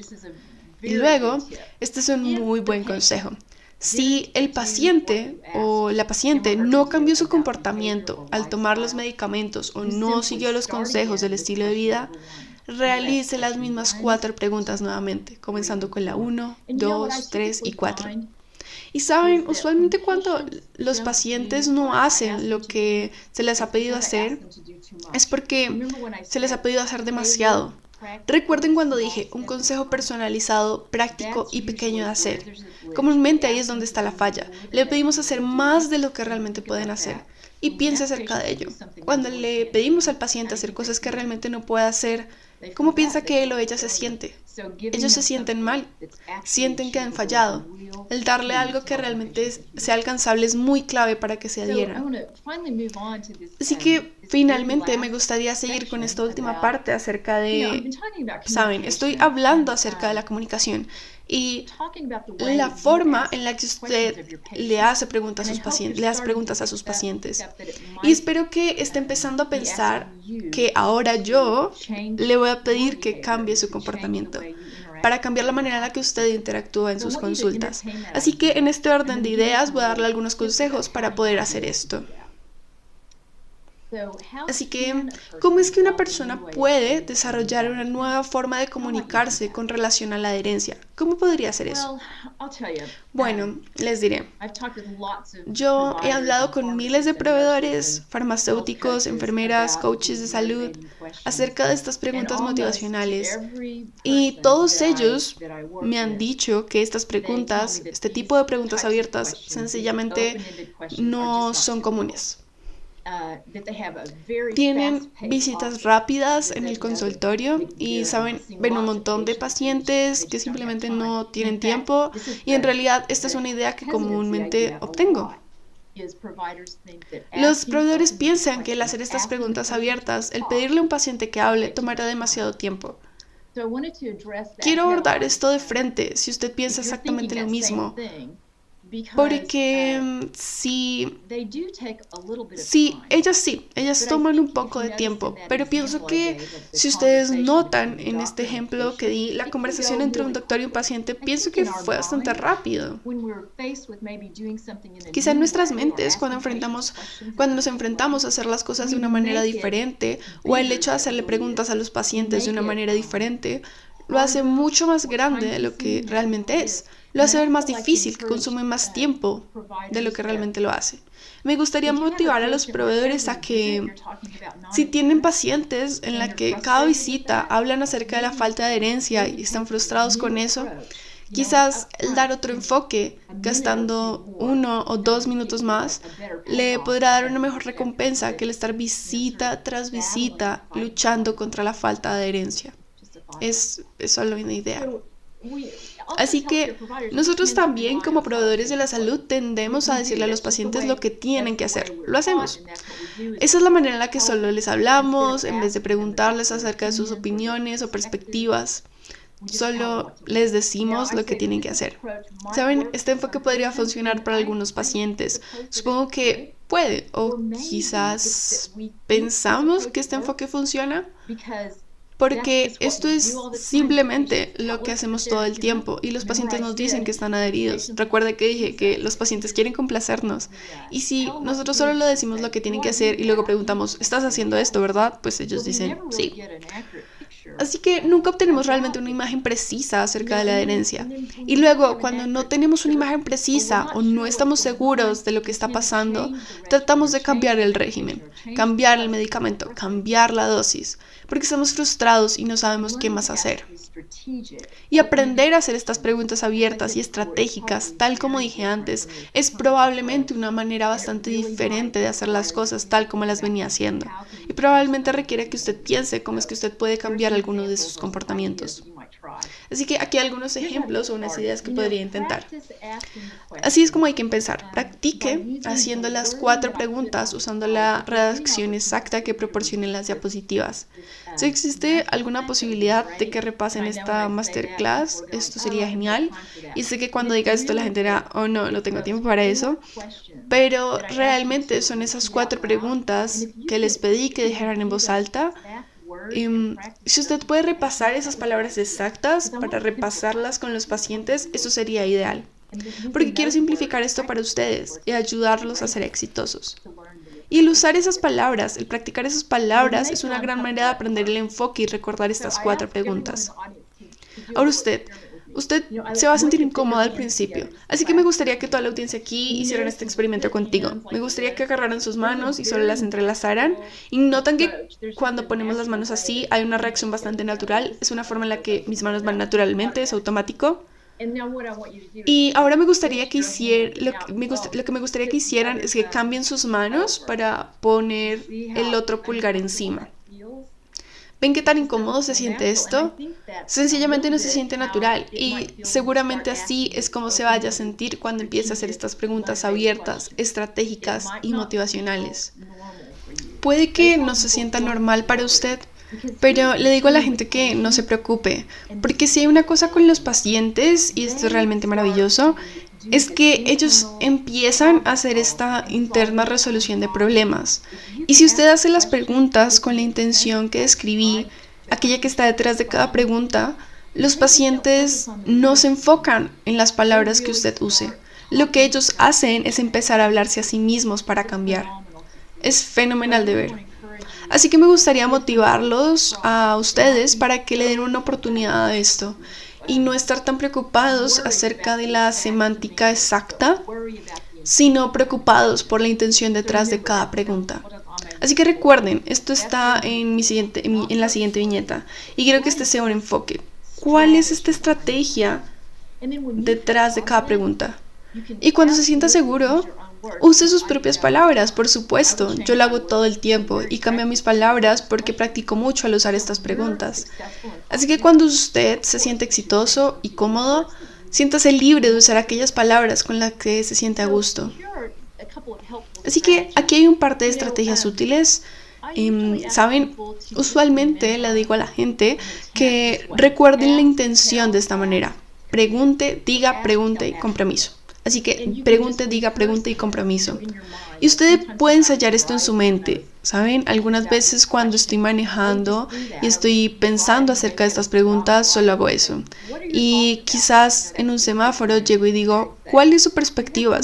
Y luego, este es un muy buen consejo. Si el paciente o la paciente no cambió su comportamiento al tomar los medicamentos o no siguió los consejos del estilo de vida, realice las mismas 4 preguntas nuevamente, comenzando con la 1, 2, 3 y 4. Y saben, usualmente cuando los pacientes no hacen lo que se les ha pedido hacer, es porque se les ha pedido hacer demasiado. Recuerden cuando dije un consejo personalizado, práctico y pequeño de hacer. Comúnmente ahí es donde está la falla. Le pedimos hacer más de lo que realmente pueden hacer. Y piense acerca de ello. Cuando le pedimos al paciente hacer cosas que realmente no puede hacer, ¿cómo piensa que él o ella se siente? Ellos se sienten mal, sienten que han fallado. El darle algo que realmente sea alcanzable es muy clave para que se adhieran. Así que finalmente me gustaría seguir con esta última parte acerca de, saben, estoy hablando acerca de la comunicación y la forma en la que usted le hace preguntas a sus pacientes. Y espero que esté empezando a pensar que ahora yo le voy a pedir que cambie su comportamiento para cambiar la manera en la que usted interactúa en sus consultas. Así que en este orden de ideas voy a darle algunos consejos para poder hacer esto. Así que, ¿cómo es que una persona puede desarrollar una nueva forma de comunicarse con relación a la adherencia? ¿Cómo podría hacer eso? Bueno, les diré. Yo he hablado con miles de proveedores, farmacéuticos, enfermeras, coaches de salud, acerca de estas preguntas motivacionales. Y todos ellos me han dicho que estas preguntas, este tipo de preguntas abiertas, sencillamente no son comunes. Tienen visitas rápidas en el consultorio y saben, ven un montón de pacientes que simplemente no tienen tiempo y en realidad esta es una idea que comúnmente obtengo. Los proveedores piensan que el hacer estas preguntas abiertas, el pedirle a un paciente que hable, tomará demasiado tiempo. Quiero abordar esto de frente si usted piensa exactamente lo mismo. Porque ellas toman un poco de tiempo, pero pienso que si ustedes notan en este ejemplo que di, la conversación entre un doctor y un paciente, pienso que fue bastante rápido. Quizá en nuestras mentes, cuando nos enfrentamos a hacer las cosas de una manera diferente, o el hecho de hacerle preguntas a los pacientes de una manera diferente, lo hace mucho más grande de lo que realmente es. Lo hace ver más difícil, que consume más tiempo de lo que realmente lo hace. Me gustaría motivar a los proveedores a que, si tienen pacientes en la que cada visita hablan acerca de la falta de adherencia y están frustrados con eso, quizás el dar otro enfoque, gastando 1 o 2 minutos más, le podrá dar una mejor recompensa que el estar visita tras visita luchando contra la falta de adherencia. Es solo una idea. Así que nosotros también como proveedores de la salud tendemos a decirle a los pacientes lo que tienen que hacer. Lo hacemos. Esa es la manera en la que solo les hablamos, en vez de preguntarles acerca de sus opiniones o perspectivas. Solo les decimos lo que tienen que hacer. ¿Saben? Este enfoque podría funcionar para algunos pacientes. Supongo que puede, o quizás pensamos que este enfoque funciona. Porque esto es simplemente lo que hacemos todo el tiempo y los pacientes nos dicen que están adheridos. Recuerda que dije que los pacientes quieren complacernos. Y si nosotros solo le decimos lo que tienen que hacer y luego preguntamos, ¿estás haciendo esto, verdad? Pues ellos dicen, sí. Así que nunca obtenemos realmente una imagen precisa acerca de la adherencia. Y luego, cuando no tenemos una imagen precisa o no estamos seguros de lo que está pasando, tratamos de cambiar el régimen, cambiar el medicamento, cambiar la dosis, porque estamos frustrados y no sabemos qué más hacer. Y aprender a hacer estas preguntas abiertas y estratégicas, tal como dije antes, es probablemente una manera bastante diferente de hacer las cosas tal como las venía haciendo. Y probablemente requiere que usted piense cómo es que usted puede cambiar algunos de sus comportamientos. Así que aquí hay algunos ejemplos o unas ideas que podría intentar. Así es como hay que empezar. Practique haciendo las 4 preguntas usando la redacción exacta que proporcionen las diapositivas. Si existe alguna posibilidad de que repasen esta masterclass, esto sería genial. Y sé que cuando diga esto la gente dirá, oh no tengo tiempo para eso. Pero realmente son esas 4 preguntas que les pedí que dijeran en voz alta. Si usted puede repasar esas palabras exactas para repasarlas con los pacientes, eso sería ideal. Porque quiero simplificar esto para ustedes y ayudarlos a ser exitosos. Y el usar esas palabras, el practicar esas palabras es una gran manera de aprender el enfoque y recordar estas 4 preguntas. Ahora usted se va a sentir incómoda al principio, así que me gustaría que toda la audiencia aquí hicieran este experimento contigo. Me gustaría que agarraran sus manos y solo las entrelazaran. Y notan que cuando ponemos las manos así hay una reacción bastante natural. Es una forma en la que mis manos van naturalmente, es automático. Y ahora me gustaría que hicieran es que cambien sus manos para poner el otro pulgar encima. ¿Ven qué tan incómodo se siente esto? Sencillamente no se siente natural y seguramente así es como se vaya a sentir cuando empiece a hacer estas preguntas abiertas, estratégicas y motivacionales. Puede que no se sienta normal para usted, pero le digo a la gente que no se preocupe, porque si hay una cosa con los pacientes, y esto es realmente maravilloso, es que ellos empiezan a hacer esta interna resolución de problemas. Y si usted hace las preguntas con la intención que describí, aquella que está detrás de cada pregunta, los pacientes no se enfocan en las palabras que usted use. Lo que ellos hacen es empezar a hablarse a sí mismos para cambiar. Es fenomenal de ver. Así que me gustaría motivarlos a ustedes para que le den una oportunidad a esto y no estar tan preocupados acerca de la semántica exacta, sino preocupados por la intención detrás de cada pregunta. Así que recuerden, esto está en la siguiente viñeta y quiero que este sea un enfoque. ¿Cuál es esta estrategia detrás de cada pregunta? Y cuando se sienta seguro, use sus propias palabras, por supuesto. Yo lo hago todo el tiempo y cambio mis palabras porque practico mucho al usar estas preguntas. Así que cuando usted se siente exitoso y cómodo, siéntase libre de usar aquellas palabras con las que se siente a gusto. Así que aquí hay un par de estrategias útiles. ¿Saben? Usualmente le digo a la gente que recuerden la intención de esta manera. Pregunte, diga, pregunte y compromiso. Así que pregunte, diga, pregunte y compromiso. Y usted puede ensayar esto en su mente, ¿saben? Algunas veces cuando estoy manejando y estoy pensando acerca de estas preguntas, solo hago eso. Y quizás en un semáforo llego y digo, ¿cuál es su perspectiva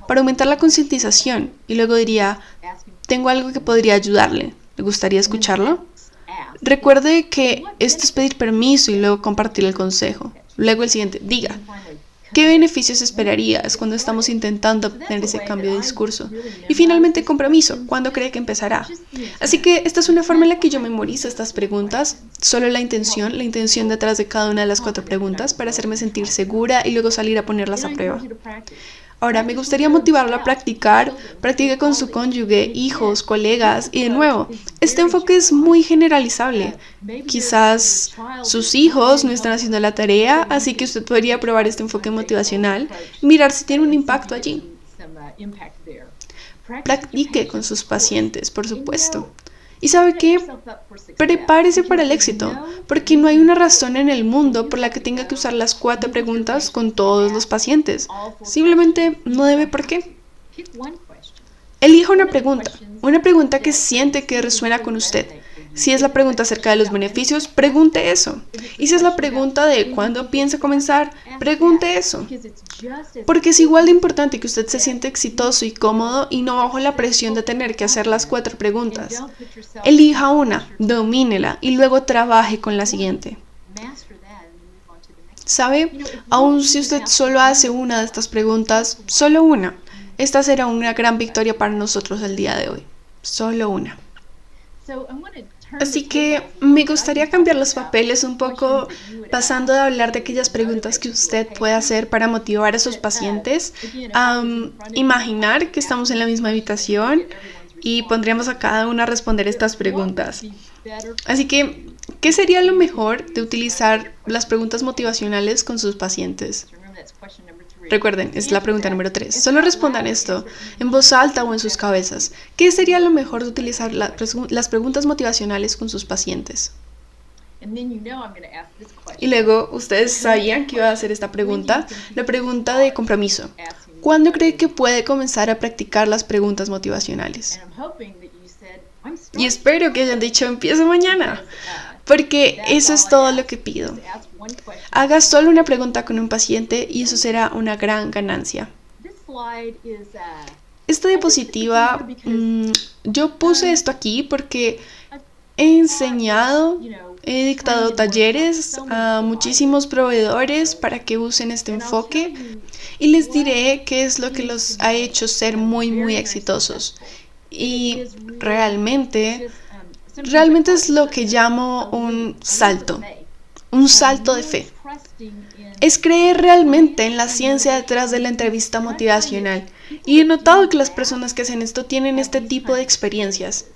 para aumentar la concientización? Y luego diría, tengo algo que podría ayudarle. ¿Le gustaría escucharlo? Recuerde que esto es pedir permiso y luego compartir el consejo. Luego el siguiente, diga. ¿Qué beneficios esperarías cuando estamos intentando obtener ese cambio de discurso? Y finalmente, compromiso. ¿Cuándo cree que empezará? Así que esta es una forma en la que yo memorizo estas preguntas, solo la intención detrás de cada una de las 4 preguntas para hacerme sentir segura y luego salir a ponerlas a prueba. Ahora, me gustaría motivarlo a practicar. Practique con su cónyuge, hijos, colegas y de nuevo, este enfoque es muy generalizable. Quizás sus hijos no están haciendo la tarea, así que usted podría probar este enfoque motivacional y mirar si tiene un impacto allí. Practique con sus pacientes, por supuesto. ¿Y sabe qué? Prepárese para el éxito, porque no hay una razón en el mundo por la que tenga que usar las 4 preguntas con todos los pacientes. Simplemente no debe por qué. Elija una pregunta que siente que resuena con usted. Si es la pregunta acerca de los beneficios, pregunte eso. Y si es la pregunta de cuándo piensa comenzar, pregunte eso. Porque es igual de importante que usted se sienta exitoso y cómodo y no bajo la presión de tener que hacer las 4 preguntas. Elija una, domínela y luego trabaje con la siguiente. ¿Sabe? Aun si usted solo hace una de estas preguntas, solo una, esta será una gran victoria para nosotros el día de hoy. Solo una. Así que me gustaría cambiar los papeles un poco, pasando de hablar de aquellas preguntas que usted puede hacer para motivar a sus pacientes, a imaginar que estamos en la misma habitación y pondríamos a cada una a responder estas preguntas. Así que, ¿qué sería lo mejor de utilizar las preguntas motivacionales con sus pacientes? Recuerden, es la pregunta número 3. Solo respondan esto en voz alta o en sus cabezas. ¿Qué sería lo mejor de utilizar las preguntas motivacionales con sus pacientes? Y luego, ustedes sabían que iba a hacer esta pregunta, la pregunta de compromiso. ¿Cuándo cree que puede comenzar a practicar las preguntas motivacionales? Y espero que hayan dicho empiezo mañana, porque eso es todo lo que pido. Haga solo una pregunta con un paciente y eso será una gran ganancia. Esta diapositiva, yo puse esto aquí porque he enseñado, he dictado talleres a muchísimos proveedores para que usen este enfoque y les diré qué es lo que los ha hecho ser muy, muy exitosos. Y realmente es lo que llamo un salto de fe. Es creer realmente en la ciencia detrás de la entrevista motivacional. Y he notado que las personas que hacen esto tienen este tipo de experiencias.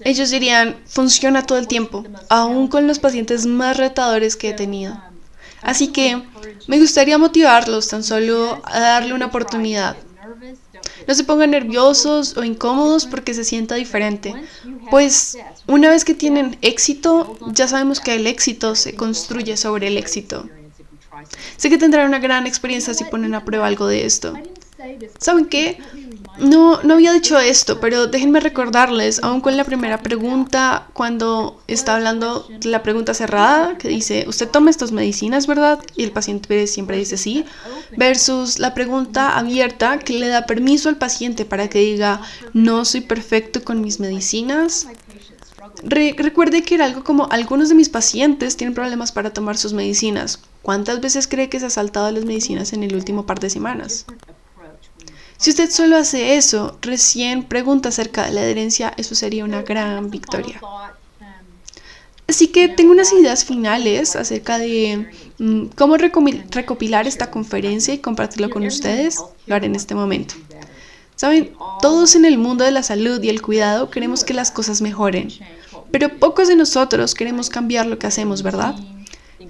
Ellos dirían, funciona todo el tiempo, aún con los pacientes más retadores que he tenido. Así que me gustaría motivarlos tan solo a darle una oportunidad. No se pongan nerviosos o incómodos porque se sienta diferente, pues una vez que tienen éxito, ya sabemos que el éxito se construye sobre el éxito. Sé que tendrán una gran experiencia si ponen a prueba algo de esto. ¿Saben qué? No había dicho esto, pero déjenme recordarles, aún con la primera pregunta, cuando está hablando de la pregunta cerrada, que dice, ¿usted toma estas medicinas, verdad? Y el paciente siempre dice sí, versus la pregunta abierta, que le da permiso al paciente para que diga, no soy perfecto con mis medicinas. Recuerde que era algo como, algunos de mis pacientes tienen problemas para tomar sus medicinas. ¿Cuántas veces cree que se ha saltado las medicinas en el último par de semanas? Si usted solo hace eso, recién pregunta acerca de la adherencia, eso sería una gran victoria. Así que tengo unas ideas finales acerca de cómo recopilar esta conferencia y compartirlo con ustedes. Lo haré en este momento. Saben, todos en el mundo de la salud y el cuidado queremos que las cosas mejoren, pero pocos de nosotros queremos cambiar lo que hacemos, ¿verdad?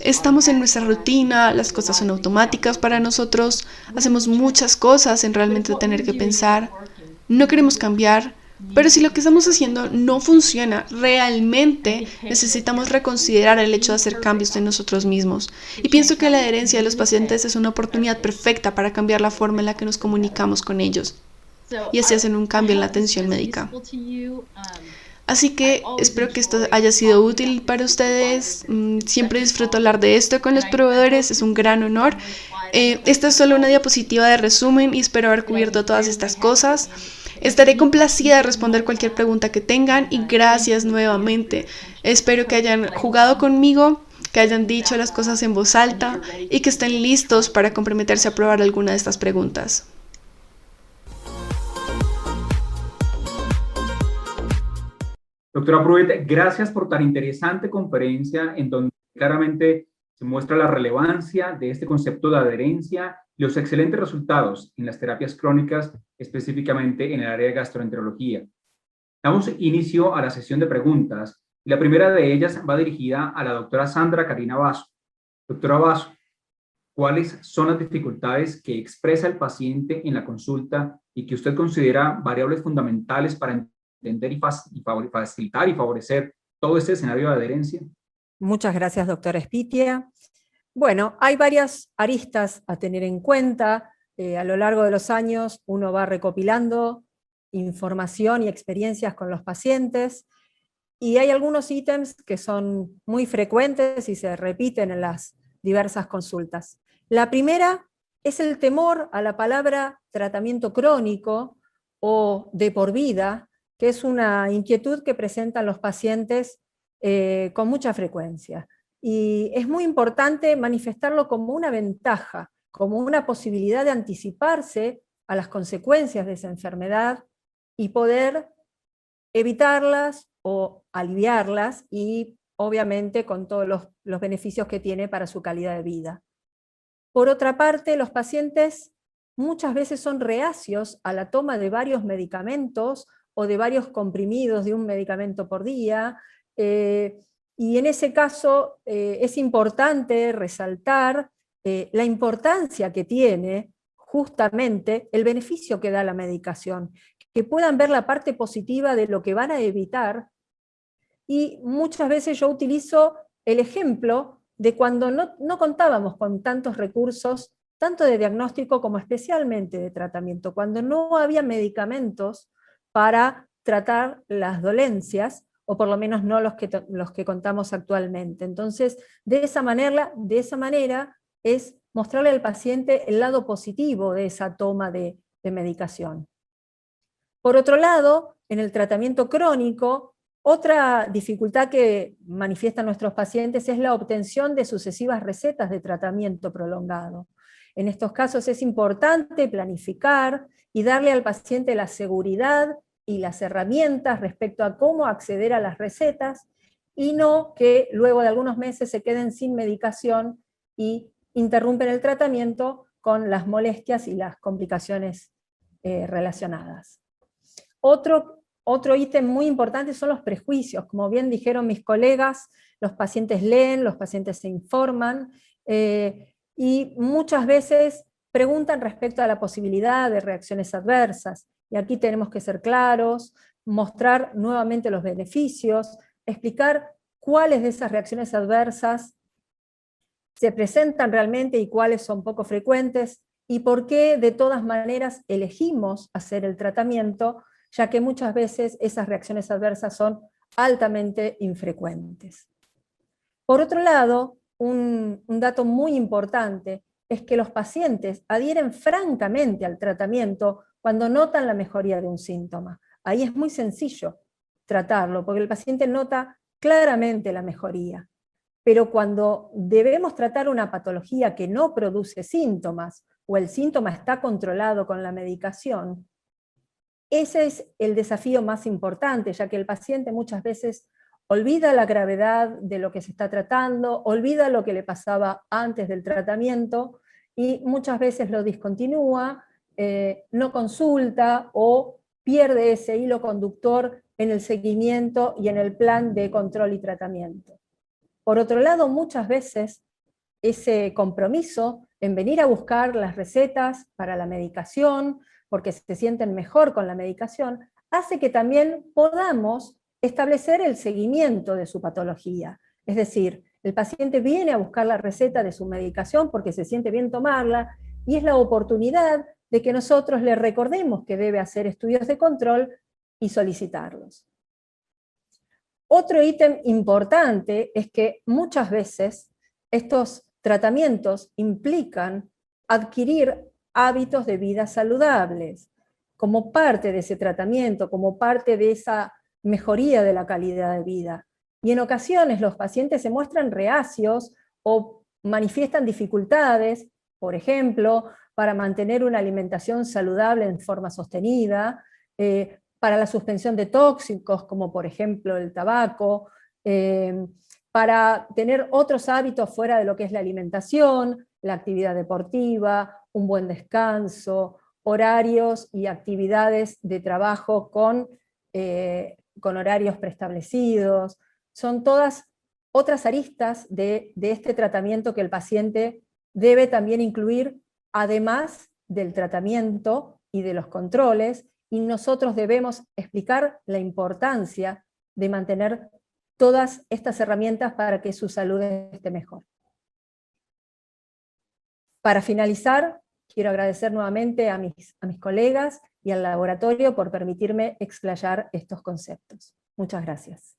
Estamos en nuestra rutina, las cosas son automáticas para nosotros, hacemos muchas cosas sin realmente tener que pensar, no queremos cambiar, pero si lo que estamos haciendo no funciona, realmente necesitamos reconsiderar el hecho de hacer cambios en nosotros mismos. Y pienso que la adherencia de los pacientes es una oportunidad perfecta para cambiar la forma en la que nos comunicamos con ellos y así hacen un cambio en la atención médica. Así que espero que esto haya sido útil para ustedes. Siempre disfruto hablar de esto con los proveedores, es un gran honor. Esta es solo una diapositiva de resumen y espero haber cubierto todas estas cosas. Estaré complacida de responder cualquier pregunta que tengan y gracias nuevamente. Espero que hayan jugado conmigo, que hayan dicho las cosas en voz alta y que estén listos para comprometerse a probar alguna de estas preguntas. Doctora Pruitt, gracias por tan interesante conferencia en donde claramente se muestra la relevancia de este concepto de adherencia y los excelentes resultados en las terapias crónicas, específicamente en el área de gastroenterología. Damos inicio a la sesión de preguntas y la primera de ellas va dirigida a la doctora Sandra Karina Basso. Doctora Basso, ¿cuáles son las dificultades que expresa el paciente en la consulta y que usted considera variables fundamentales para entender y facilitar y favorecer todo este escenario de adherencia? Muchas gracias, doctora Spitia. Bueno, hay varias aristas a tener en cuenta. A lo largo de los años uno va recopilando información y experiencias con los pacientes y hay algunos ítems que son muy frecuentes y se repiten en las diversas consultas. La primera es el temor a la palabra tratamiento crónico o de por vida, que es una inquietud que presentan los pacientes con mucha frecuencia. Y es muy importante manifestarlo como una ventaja, como una posibilidad de anticiparse a las consecuencias de esa enfermedad y poder evitarlas o aliviarlas y obviamente con todos los beneficios que tiene para su calidad de vida. Por otra parte, los pacientes muchas veces son reacios a la toma de varios medicamentos o de varios comprimidos de un medicamento por día, y en ese caso es importante resaltar la importancia que tiene justamente el beneficio que da la medicación, que puedan ver la parte positiva de lo que van a evitar. Y muchas veces yo utilizo el ejemplo de cuando no contábamos con tantos recursos, tanto de diagnóstico como especialmente de tratamiento, cuando no había medicamentos para tratar las dolencias, o por lo menos no los que contamos actualmente. Entonces, de esa manera es mostrarle al paciente el lado positivo de esa toma de medicación. Por otro lado, en el tratamiento crónico, otra dificultad que manifiestan nuestros pacientes es la obtención de sucesivas recetas de tratamiento prolongado. En estos casos es importante planificar y darle al paciente la seguridad y las herramientas respecto a cómo acceder a las recetas, y no que luego de algunos meses se queden sin medicación y interrumpen el tratamiento con las molestias y las complicaciones relacionadas. Otro ítem muy importante son los prejuicios. Como bien dijeron mis colegas, los pacientes leen, los pacientes se informan, y muchas veces preguntan respecto a la posibilidad de reacciones adversas. Y aquí tenemos que ser claros, mostrar nuevamente los beneficios, explicar cuáles de esas reacciones adversas se presentan realmente y cuáles son poco frecuentes, y por qué de todas maneras elegimos hacer el tratamiento, ya que muchas veces esas reacciones adversas son altamente infrecuentes. Por otro lado, un dato muy importante es que los pacientes adhieren francamente al tratamiento cuando notan la mejoría de un síntoma. Ahí es muy sencillo tratarlo, porque el paciente nota claramente la mejoría. Pero cuando debemos tratar una patología que no produce síntomas, o el síntoma está controlado con la medicación, ese es el desafío más importante, ya que el paciente muchas veces olvida la gravedad de lo que se está tratando, olvida lo que le pasaba antes del tratamiento, y muchas veces lo discontinúa, no consulta o pierde ese hilo conductor en el seguimiento y en el plan de control y tratamiento. Por otro lado, muchas veces ese compromiso en venir a buscar las recetas para la medicación, porque se sienten mejor con la medicación, hace que también podamos establecer el seguimiento de su patología. Es decir, el paciente viene a buscar la receta de su medicación porque se siente bien tomarla, y es la oportunidad de que nosotros le recordemos que debe hacer estudios de control y solicitarlos. Otro ítem importante es que muchas veces estos tratamientos implican adquirir hábitos de vida saludables. Como parte de ese tratamiento, como parte de esa mejoría de la calidad de vida. Y en ocasiones los pacientes se muestran reacios o manifiestan dificultades, por ejemplo, para mantener una alimentación saludable en forma sostenida, para la suspensión de tóxicos, como por ejemplo el tabaco, para tener otros hábitos fuera de lo que es la alimentación, la actividad deportiva, un buen descanso, horarios y actividades de trabajo con horarios preestablecidos. Son todas otras aristas de este tratamiento que el paciente debe también incluir, además del tratamiento y de los controles, y nosotros debemos explicar la importancia de mantener todas estas herramientas para que su salud esté mejor. Para finalizar, quiero agradecer nuevamente a mis colegas y al laboratorio por permitirme explayar estos conceptos. Muchas gracias.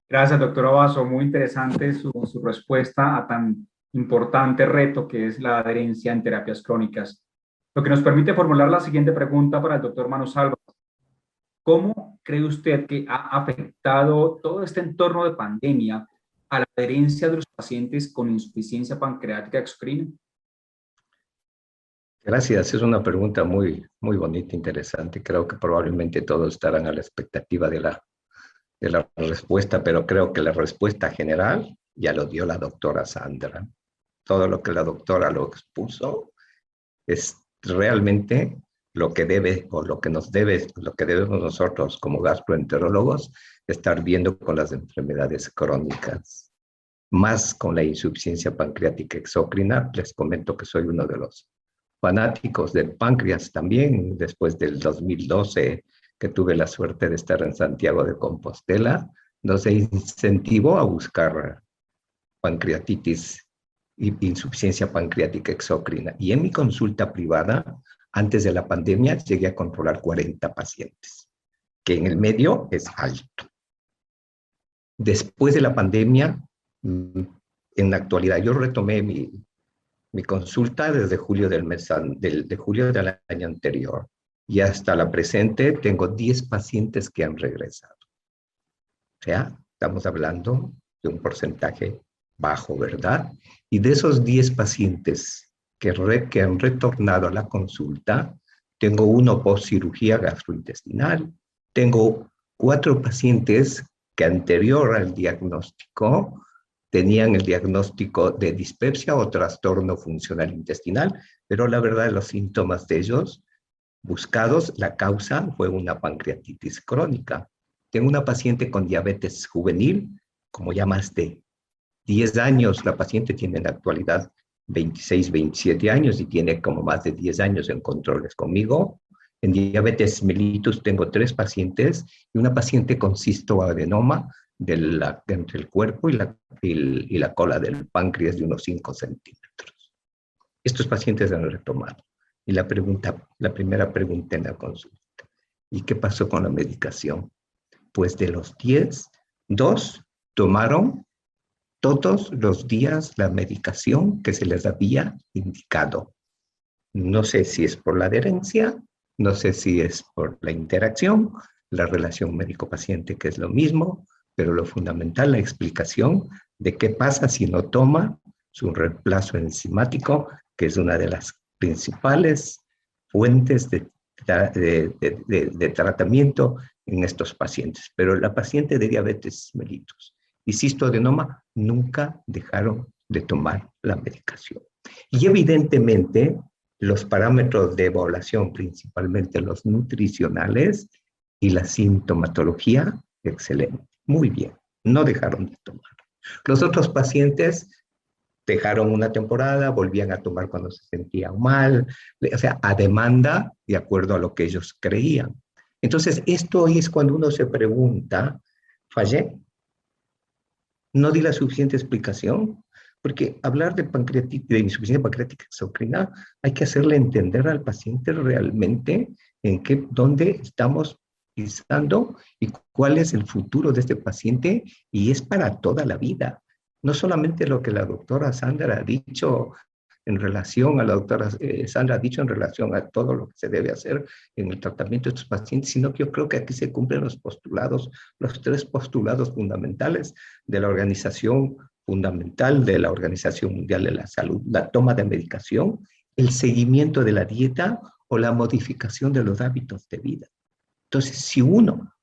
Gracias, doctora Basso. Muy interesante su respuesta a tan importante reto que es la adherencia en terapias crónicas. Lo que nos permite formular la siguiente pregunta para el doctor Manu Salvas. ¿Cómo cree usted que ha afectado todo este entorno de pandemia a la adherencia de los pacientes con insuficiencia pancreática exocrina? Gracias, es una pregunta muy bonita, interesante. Creo que probablemente todos estarán a la expectativa de la respuesta, pero creo que la respuesta general ya lo dio la doctora Sandra. Todo lo que la doctora lo expuso es realmente lo que debe o lo que nos debe, lo que debemos nosotros como gastroenterólogos estar viendo con las enfermedades crónicas, más con la insuficiencia pancreática exócrina. Les comento que soy uno de los fanáticos del páncreas también, después del 2012 que tuve la suerte de estar en Santiago de Compostela, nos incentivó a buscar pancreatitis y insuficiencia pancreática exócrina. Y en mi consulta privada, antes de la pandemia, llegué a controlar 40 pacientes, que en el medio es alto. Después de la pandemia, en la actualidad, yo retomé mi consulta desde julio de julio del año anterior, y hasta la presente tengo 10 pacientes que han regresado. O sea, estamos hablando de un porcentaje bajo, ¿verdad? Y de esos 10 pacientes que han retornado a la consulta, tengo uno post cirugía gastrointestinal, tengo 4 pacientes que anterior al diagnóstico tenían el diagnóstico de dispepsia o trastorno funcional intestinal, pero la verdad los síntomas de ellos buscados, la causa fue una pancreatitis crónica. Tengo una paciente con diabetes juvenil, como ya más de 10 años, la paciente tiene en la actualidad 26, 27 años y tiene como más de 10 años en controles conmigo. En diabetes mellitus tengo 3 pacientes y una paciente con cistoadenoma entre el cuerpo y la cola del páncreas de unos 5 centímetros. Estos pacientes han retomado. Y la primera pregunta en la consulta, ¿y qué pasó con la medicación? Pues de los 10, 2 tomaron todos los días la medicación que se les había indicado. No sé si es por la adherencia, no sé si es por la interacción, la relación médico-paciente, que es lo mismo, pero lo fundamental, la explicación de qué pasa si no toma su reemplazo enzimático, que es una de las principales fuentes de tratamiento en estos pacientes. Pero la paciente de diabetes mellitus y cistoadenoma nunca dejaron de tomar la medicación. Y evidentemente los parámetros de evaluación, principalmente los nutricionales y la sintomatología, excelente, muy bien, no dejaron de tomar. Los otros pacientes dejaron una temporada, volvían a tomar cuando se sentían mal, o sea, a demanda, de acuerdo a lo que ellos creían. Entonces, esto es cuando uno se pregunta, ¿fallé? ¿No di la suficiente explicación? Porque hablar de pancreatitis, de insuficiencia pancreática exócrina, hay que hacerle entender al paciente realmente dónde estamos pisando y cuál es el futuro de este paciente, y es para toda la vida. No solamente lo que la doctora Sandra ha dicho en relación a todo lo que se debe hacer en el tratamiento de estos pacientes, sino que yo creo que aquí se cumplen los 3 postulados fundamentales de la Organización Fundamental de la Organización Mundial de la Salud: la toma de medicación, el seguimiento de la dieta o la modificación de los hábitos de vida. Entonces, si uno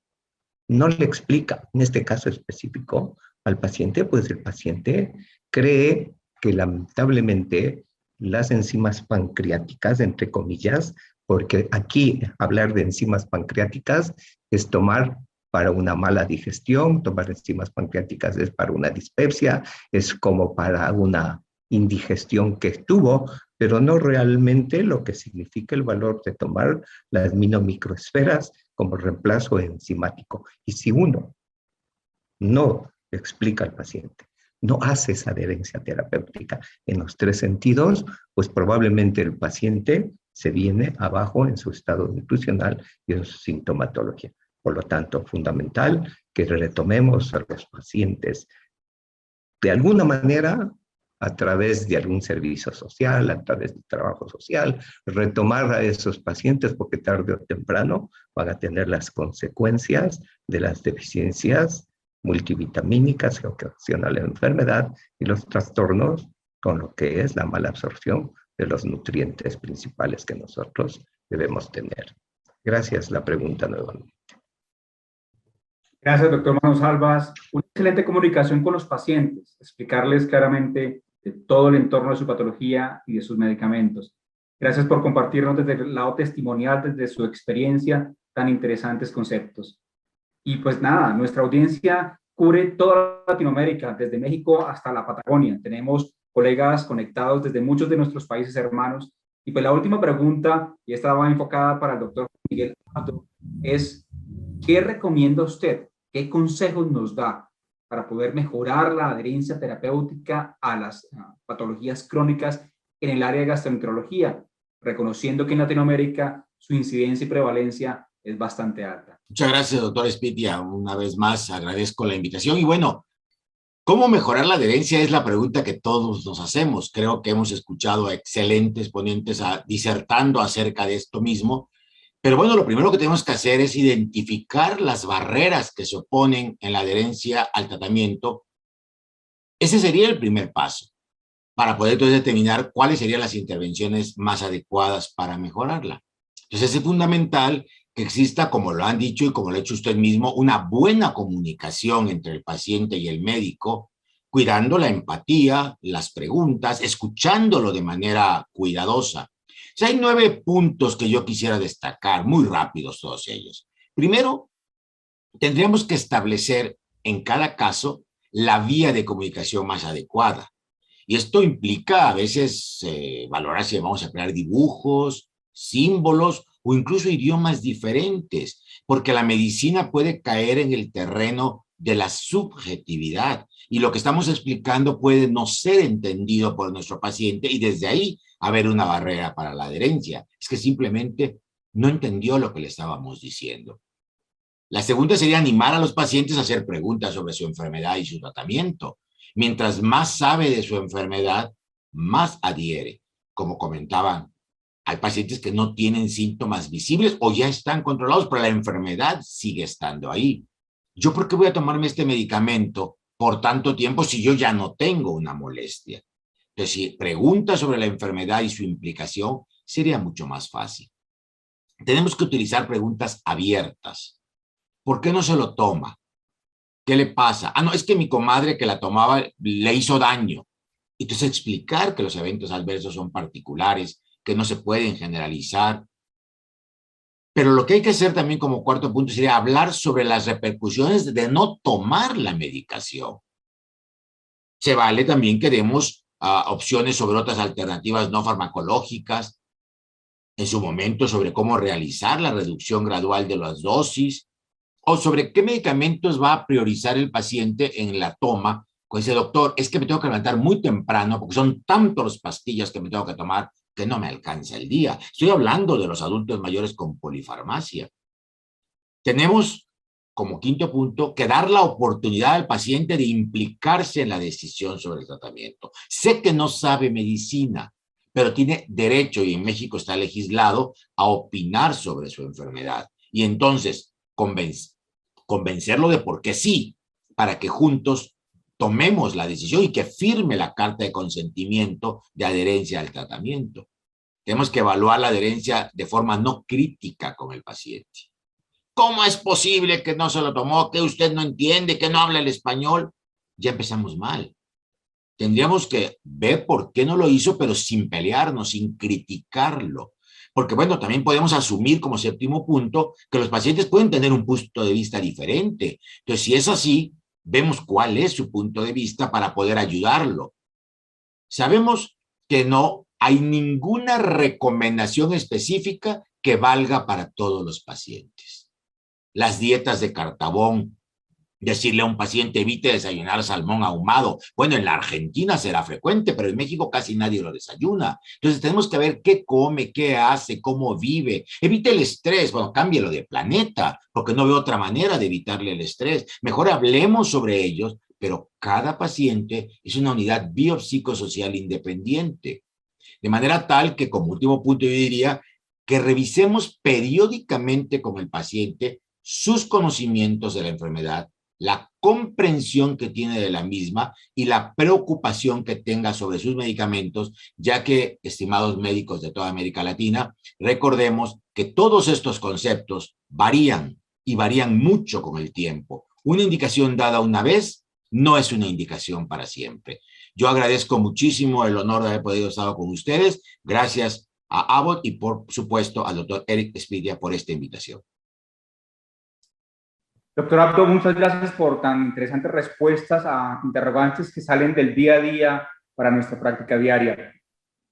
no le explica, en este caso específico, al paciente, pues el paciente cree que lamentablemente las enzimas pancreáticas, entre comillas, porque aquí hablar de enzimas pancreáticas es tomar para una mala digestión, tomar enzimas pancreáticas es para una dispepsia, es como para una indigestión que tuvo, pero no realmente lo que significa el valor de tomar las aminomicroesferas como reemplazo enzimático. Y si uno no explica al paciente, no hace esa adherencia terapéutica en los 3 sentidos, pues probablemente el paciente se viene abajo en su estado nutricional y en su sintomatología. Por lo tanto, fundamental que retomemos a los pacientes de alguna manera, a través de algún servicio social, a través del trabajo social, retomar a esos pacientes, porque tarde o temprano van a tener las consecuencias de las deficiencias multivitamínicas que ocasionan la enfermedad y los trastornos con lo que es la mala absorción de los nutrientes principales que nosotros debemos tener. Gracias, la pregunta nuevamente. Gracias, doctor Manos Albas. Una excelente comunicación con los pacientes, explicarles claramente de todo el entorno de su patología y de sus medicamentos. Gracias por compartirnos desde el lado testimonial, desde su experiencia, tan interesantes conceptos. Y pues nada, nuestra audiencia cubre toda Latinoamérica, desde México hasta la Patagonia. Tenemos colegas conectados desde muchos de nuestros países hermanos. Y pues la última pregunta, y esta va enfocada para el doctor Miguel Ato, es, ¿qué recomienda usted? ¿Qué consejos nos da para poder mejorar la adherencia terapéutica a las patologías crónicas en el área de gastroenterología, reconociendo que en Latinoamérica su incidencia y prevalencia es bastante alta? Muchas gracias, doctor Spitia. Una vez más agradezco la invitación. Y bueno, ¿cómo mejorar la adherencia? Es la pregunta que todos nos hacemos. Creo que hemos escuchado a excelentes ponentes disertando acerca de esto mismo. Pero bueno, lo primero que tenemos que hacer es identificar las barreras que se oponen en la adherencia al tratamiento. Ese sería el primer paso para poder entonces determinar cuáles serían las intervenciones más adecuadas para mejorarla. Entonces es fundamental que exista, como lo han dicho y como lo ha hecho usted mismo, una buena comunicación entre el paciente y el médico, cuidando la empatía, las preguntas, escuchándolo de manera cuidadosa. O sea, hay 9 puntos que yo quisiera destacar, muy rápidos todos ellos. Primero, tendríamos que establecer en cada caso la vía de comunicación más adecuada. Y esto implica a veces valorar si vamos a crear dibujos, símbolos o incluso idiomas diferentes, porque la medicina puede caer en el terreno de la subjetividad y lo que estamos explicando puede no ser entendido por nuestro paciente y desde ahí haber una barrera para la adherencia. Es que simplemente no entendió lo que le estábamos diciendo. La segunda sería animar a los pacientes a hacer preguntas sobre su enfermedad y su tratamiento. Mientras más sabe de su enfermedad, más adhiere. Como comentaban, hay pacientes que no tienen síntomas visibles o ya están controlados, pero la enfermedad sigue estando ahí. ¿Yo por qué voy a tomarme este medicamento por tanto tiempo si yo ya no tengo una molestia? Entonces, si pregunta sobre la enfermedad y su implicación, sería mucho más fácil. Tenemos que utilizar preguntas abiertas. ¿Por qué no se lo toma? ¿Qué le pasa? Ah, no, es que mi comadre que la tomaba le hizo daño. Entonces, explicar que los eventos adversos son particulares, que no se pueden generalizar. Pero lo que hay que hacer también como cuarto punto sería hablar sobre las repercusiones de no tomar la medicación. Se vale también que demos opciones sobre otras alternativas no farmacológicas, en su momento sobre cómo realizar la reducción gradual de las dosis, o sobre qué medicamentos va a priorizar el paciente en la toma. Con ese doctor, es que me tengo que levantar muy temprano porque son tantas las pastillas que me tengo que tomar que no me alcanza el día. Estoy hablando de los adultos mayores con polifarmacia. Tenemos, como quinto punto, que dar la oportunidad al paciente de implicarse en la decisión sobre el tratamiento. Sé que no sabe medicina, pero tiene derecho, y en México está legislado, a opinar sobre su enfermedad. Y entonces, convencerlo de por qué sí, para que juntos tomemos la decisión y que firme la carta de consentimiento de adherencia al tratamiento. Tenemos que evaluar la adherencia de forma no crítica con el paciente. ¿Cómo es posible que no se lo tomó, que usted no entiende, que no habla el español? Ya empezamos mal. Tendríamos que ver por qué no lo hizo, pero sin pelearnos, sin criticarlo. Porque, bueno, también podemos asumir como séptimo punto que los pacientes pueden tener un punto de vista diferente. Entonces, si es así, vemos cuál es su punto de vista para poder ayudarlo. Sabemos que no hay ninguna recomendación específica que valga para todos los pacientes. Las dietas de Cartabón, decirle a un paciente evite desayunar salmón ahumado. Bueno, en la Argentina será frecuente, pero en México casi nadie lo desayuna. Entonces tenemos que ver qué come, qué hace, cómo vive. Evite el estrés, bueno, cámbielo de planeta, porque no veo otra manera de evitarle el estrés. Mejor hablemos sobre ellos, pero cada paciente es una unidad biopsicosocial independiente. De manera tal que, como último punto, yo diría que revisemos periódicamente con el paciente sus conocimientos de la enfermedad, la comprensión que tiene de la misma y la preocupación que tenga sobre sus medicamentos, ya que, estimados médicos de toda América Latina, recordemos que todos estos conceptos varían y varían mucho con el tiempo. Una indicación dada una vez no es una indicación para siempre. Yo agradezco muchísimo el honor de haber podido estar con ustedes. Gracias a Abbott y, por supuesto, al doctor Eric Espitia por esta invitación. Doctor Abdo, muchas gracias por tan interesantes respuestas a interrogantes que salen del día a día para nuestra práctica diaria.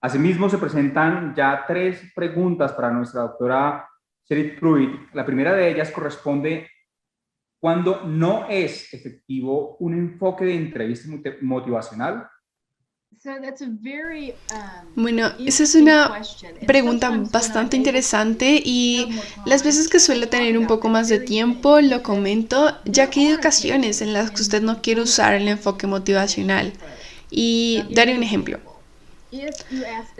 Asimismo, se presentan ya 3 preguntas para nuestra doctora Sheryl Pruitt. La primera de ellas corresponde: ¿cuándo no es efectivo un enfoque de entrevista motivacional? Bueno, esa es una pregunta bastante interesante y las veces que suelo tener un poco más de tiempo lo comento, ya que hay ocasiones en las que usted no quiere usar el enfoque motivacional. Y daré un ejemplo.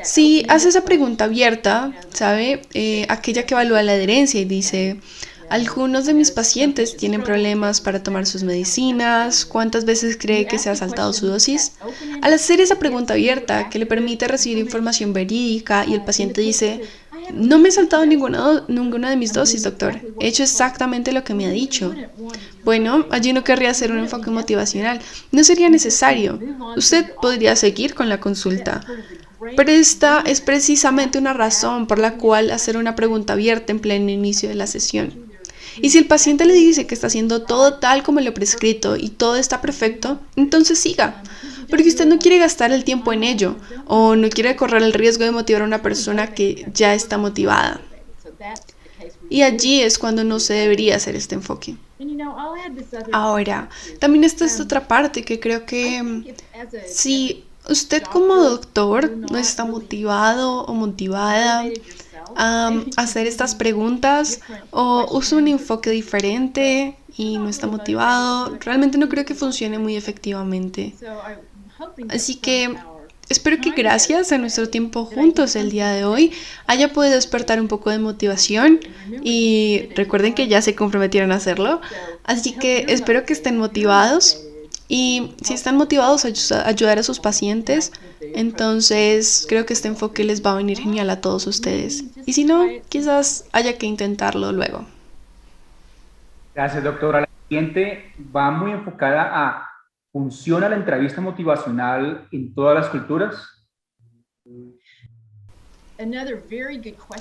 Si hace esa pregunta abierta, ¿sabe? Aquella que evalúa la adherencia y dice: algunos de mis pacientes tienen problemas para tomar sus medicinas, ¿cuántas veces cree que se ha saltado su dosis? Al hacer esa pregunta abierta, que le permite recibir información verídica, y el paciente dice: no me he saltado ninguna de mis dosis, doctor. He hecho exactamente lo que me ha dicho. Bueno, allí no querría hacer un enfoque motivacional. No sería necesario. Usted podría seguir con la consulta. Pero esta es precisamente una razón por la cual hacer una pregunta abierta en pleno inicio de la sesión. Y si el paciente le dice que está haciendo todo tal como lo prescrito y todo está perfecto, entonces siga. Porque usted no quiere gastar el tiempo en ello, o no quiere correr el riesgo de motivar a una persona que ya está motivada. Y allí es cuando no se debería hacer este enfoque. Ahora, también está esta otra parte que creo que si usted como doctor no está motivado o motivada a hacer estas preguntas, o usa un enfoque diferente y no está motivado, realmente no creo que funcione muy efectivamente. Así que espero que gracias a nuestro tiempo juntos el día de hoy haya podido despertar un poco de motivación, y recuerden que ya se comprometieron a hacerlo, así que espero que estén motivados. Y si están motivados a ayudar a sus pacientes, entonces creo que este enfoque les va a venir genial a todos ustedes. Y si no, quizás haya que intentarlo luego. Gracias, doctora. La siguiente va muy enfocada a: ¿funciona la entrevista motivacional en todas las culturas?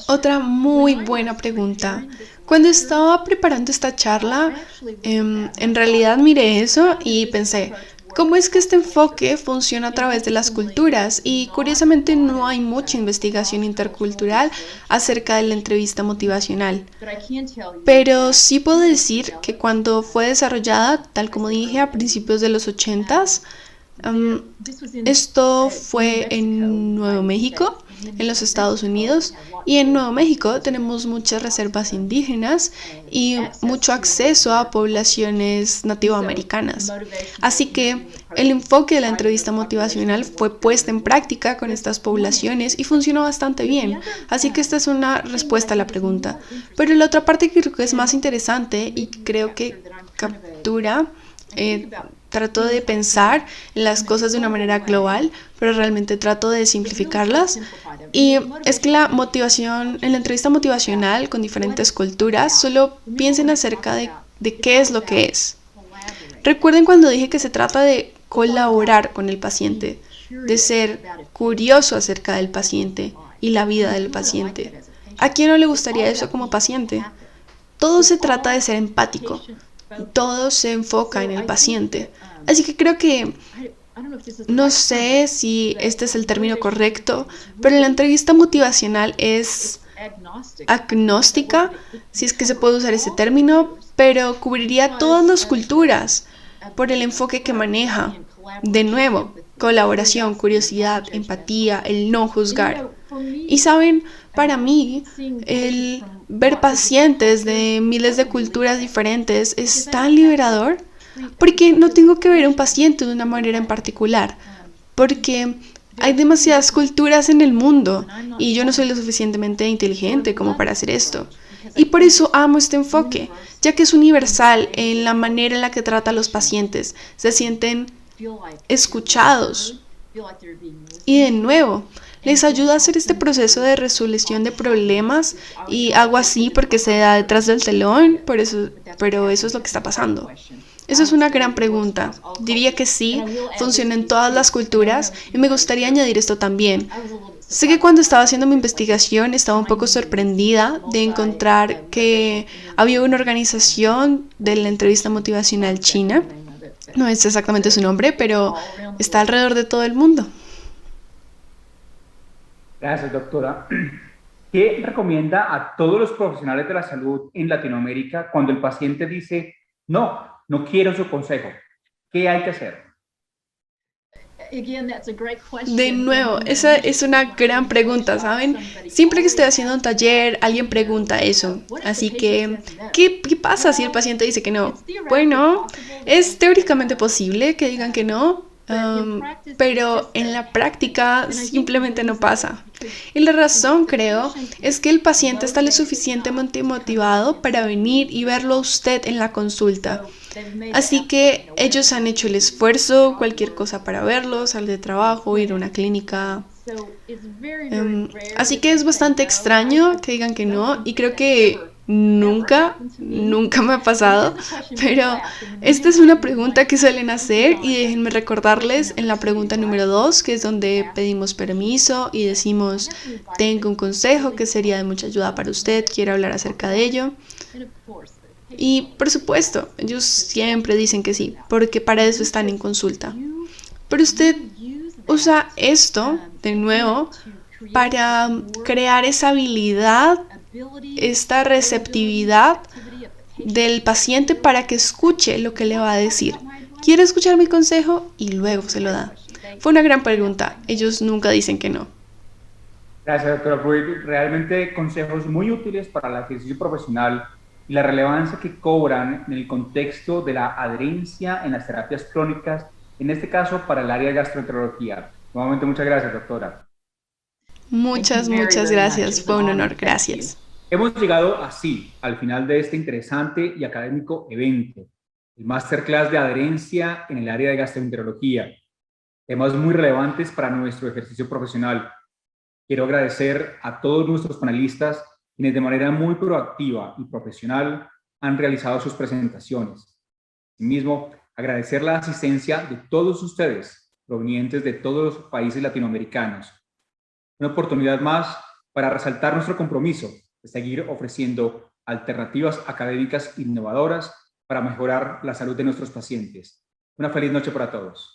Otra muy buena pregunta. Cuando estaba preparando esta charla, en realidad miré eso y pensé: ¿cómo es que este enfoque funciona a través de las culturas? Y curiosamente no hay mucha investigación intercultural acerca de la entrevista motivacional. Pero sí puedo decir que cuando fue desarrollada, tal como dije, a principios de los 80s, esto fue en Nuevo México, en los Estados Unidos, y en Nuevo México tenemos muchas reservas indígenas y mucho acceso a poblaciones nativoamericanas. Así que el enfoque de la entrevista motivacional fue puesta en práctica con estas poblaciones y funcionó bastante bien. Así que esta es una respuesta a la pregunta. Pero la otra parte que creo que es más interesante y creo que captura, trato de pensar en las cosas de una manera global, pero realmente trato de simplificarlas. Y es que la motivación, en la entrevista motivacional con diferentes culturas, solo piensen acerca de qué es lo que es. Recuerden cuando dije que se trata de colaborar con el paciente, de ser curioso acerca del paciente y la vida del paciente. ¿A quién no le gustaría eso como paciente? Todo se trata de ser empático. Todo se enfoca en el paciente. Así que creo que, no sé si este es el término correcto, pero la entrevista motivacional es agnóstica, si es que se puede usar ese término, pero cubriría todas las culturas por el enfoque que maneja. De nuevo, colaboración, curiosidad, empatía, el no juzgar. Y saben, para mí, el ver pacientes de miles de culturas diferentes es tan liberador, porque no tengo que ver a un paciente de una manera en particular, porque hay demasiadas culturas en el mundo y yo no soy lo suficientemente inteligente como para hacer esto. Y por eso amo este enfoque, ya que es universal en la manera en la que trata a los pacientes. Se sienten escuchados. Y de nuevo, les ayuda a hacer este proceso de resolución de problemas, y hago así porque se da detrás del telón, pero eso es lo que está pasando. Esa es una gran pregunta. Diría que sí, funciona en todas las culturas, y me gustaría añadir esto también. Sé que cuando estaba haciendo mi investigación estaba un poco sorprendida de encontrar que había una organización de la entrevista motivacional china, no es exactamente su nombre, pero está alrededor de todo el mundo. Gracias, doctora. ¿Qué recomienda a todos los profesionales de la salud en Latinoamérica cuando el paciente dice, no quiero su consejo? ¿Qué hay que hacer? De nuevo, esa es una gran pregunta, ¿saben? Siempre que estoy haciendo un taller, alguien pregunta eso. Así que, ¿qué pasa si el paciente dice que no? Bueno, es teóricamente posible que digan que no, pero en la práctica simplemente no pasa. Y la razón, creo, es que el paciente está lo suficientemente motivado para venir y verlo a usted en la consulta. Así que ellos han hecho el esfuerzo, cualquier cosa para verlo, salir de trabajo, ir a una clínica. Así que es bastante extraño que digan que no, y creo que nunca me ha pasado, pero esta es una pregunta que suelen hacer y déjenme recordarles en la pregunta número 2, que es donde pedimos permiso y decimos, tengo un consejo que sería de mucha ayuda para usted, quiero hablar acerca de ello. Y por supuesto, ellos siempre dicen que sí, porque para eso están en consulta. Pero usted usa esto, de nuevo, para crear esa habilidad, esta receptividad del paciente para que escuche lo que le va a decir. ¿Quiere escuchar mi consejo? Y luego se lo da. Fue una gran pregunta. Ellos nunca dicen que no. Gracias, doctora Pruitt. Realmente consejos muy útiles para el ejercicio profesional y la relevancia que cobran en el contexto de la adherencia en las terapias crónicas, en este caso para el área de gastroenterología. Nuevamente, muchas gracias, doctora. Muchas gracias. Fue un honor. Gracias. Hemos llegado así al final de este interesante y académico evento, el Masterclass de Adherencia en el área de gastroenterología. Temas muy relevantes para nuestro ejercicio profesional. Quiero agradecer a todos nuestros panelistas quienes de manera muy proactiva y profesional han realizado sus presentaciones. Asimismo, agradecer la asistencia de todos ustedes, provenientes de todos los países latinoamericanos. Una oportunidad más para resaltar nuestro compromiso de seguir ofreciendo alternativas académicas innovadoras para mejorar la salud de nuestros pacientes. Una feliz noche para todos.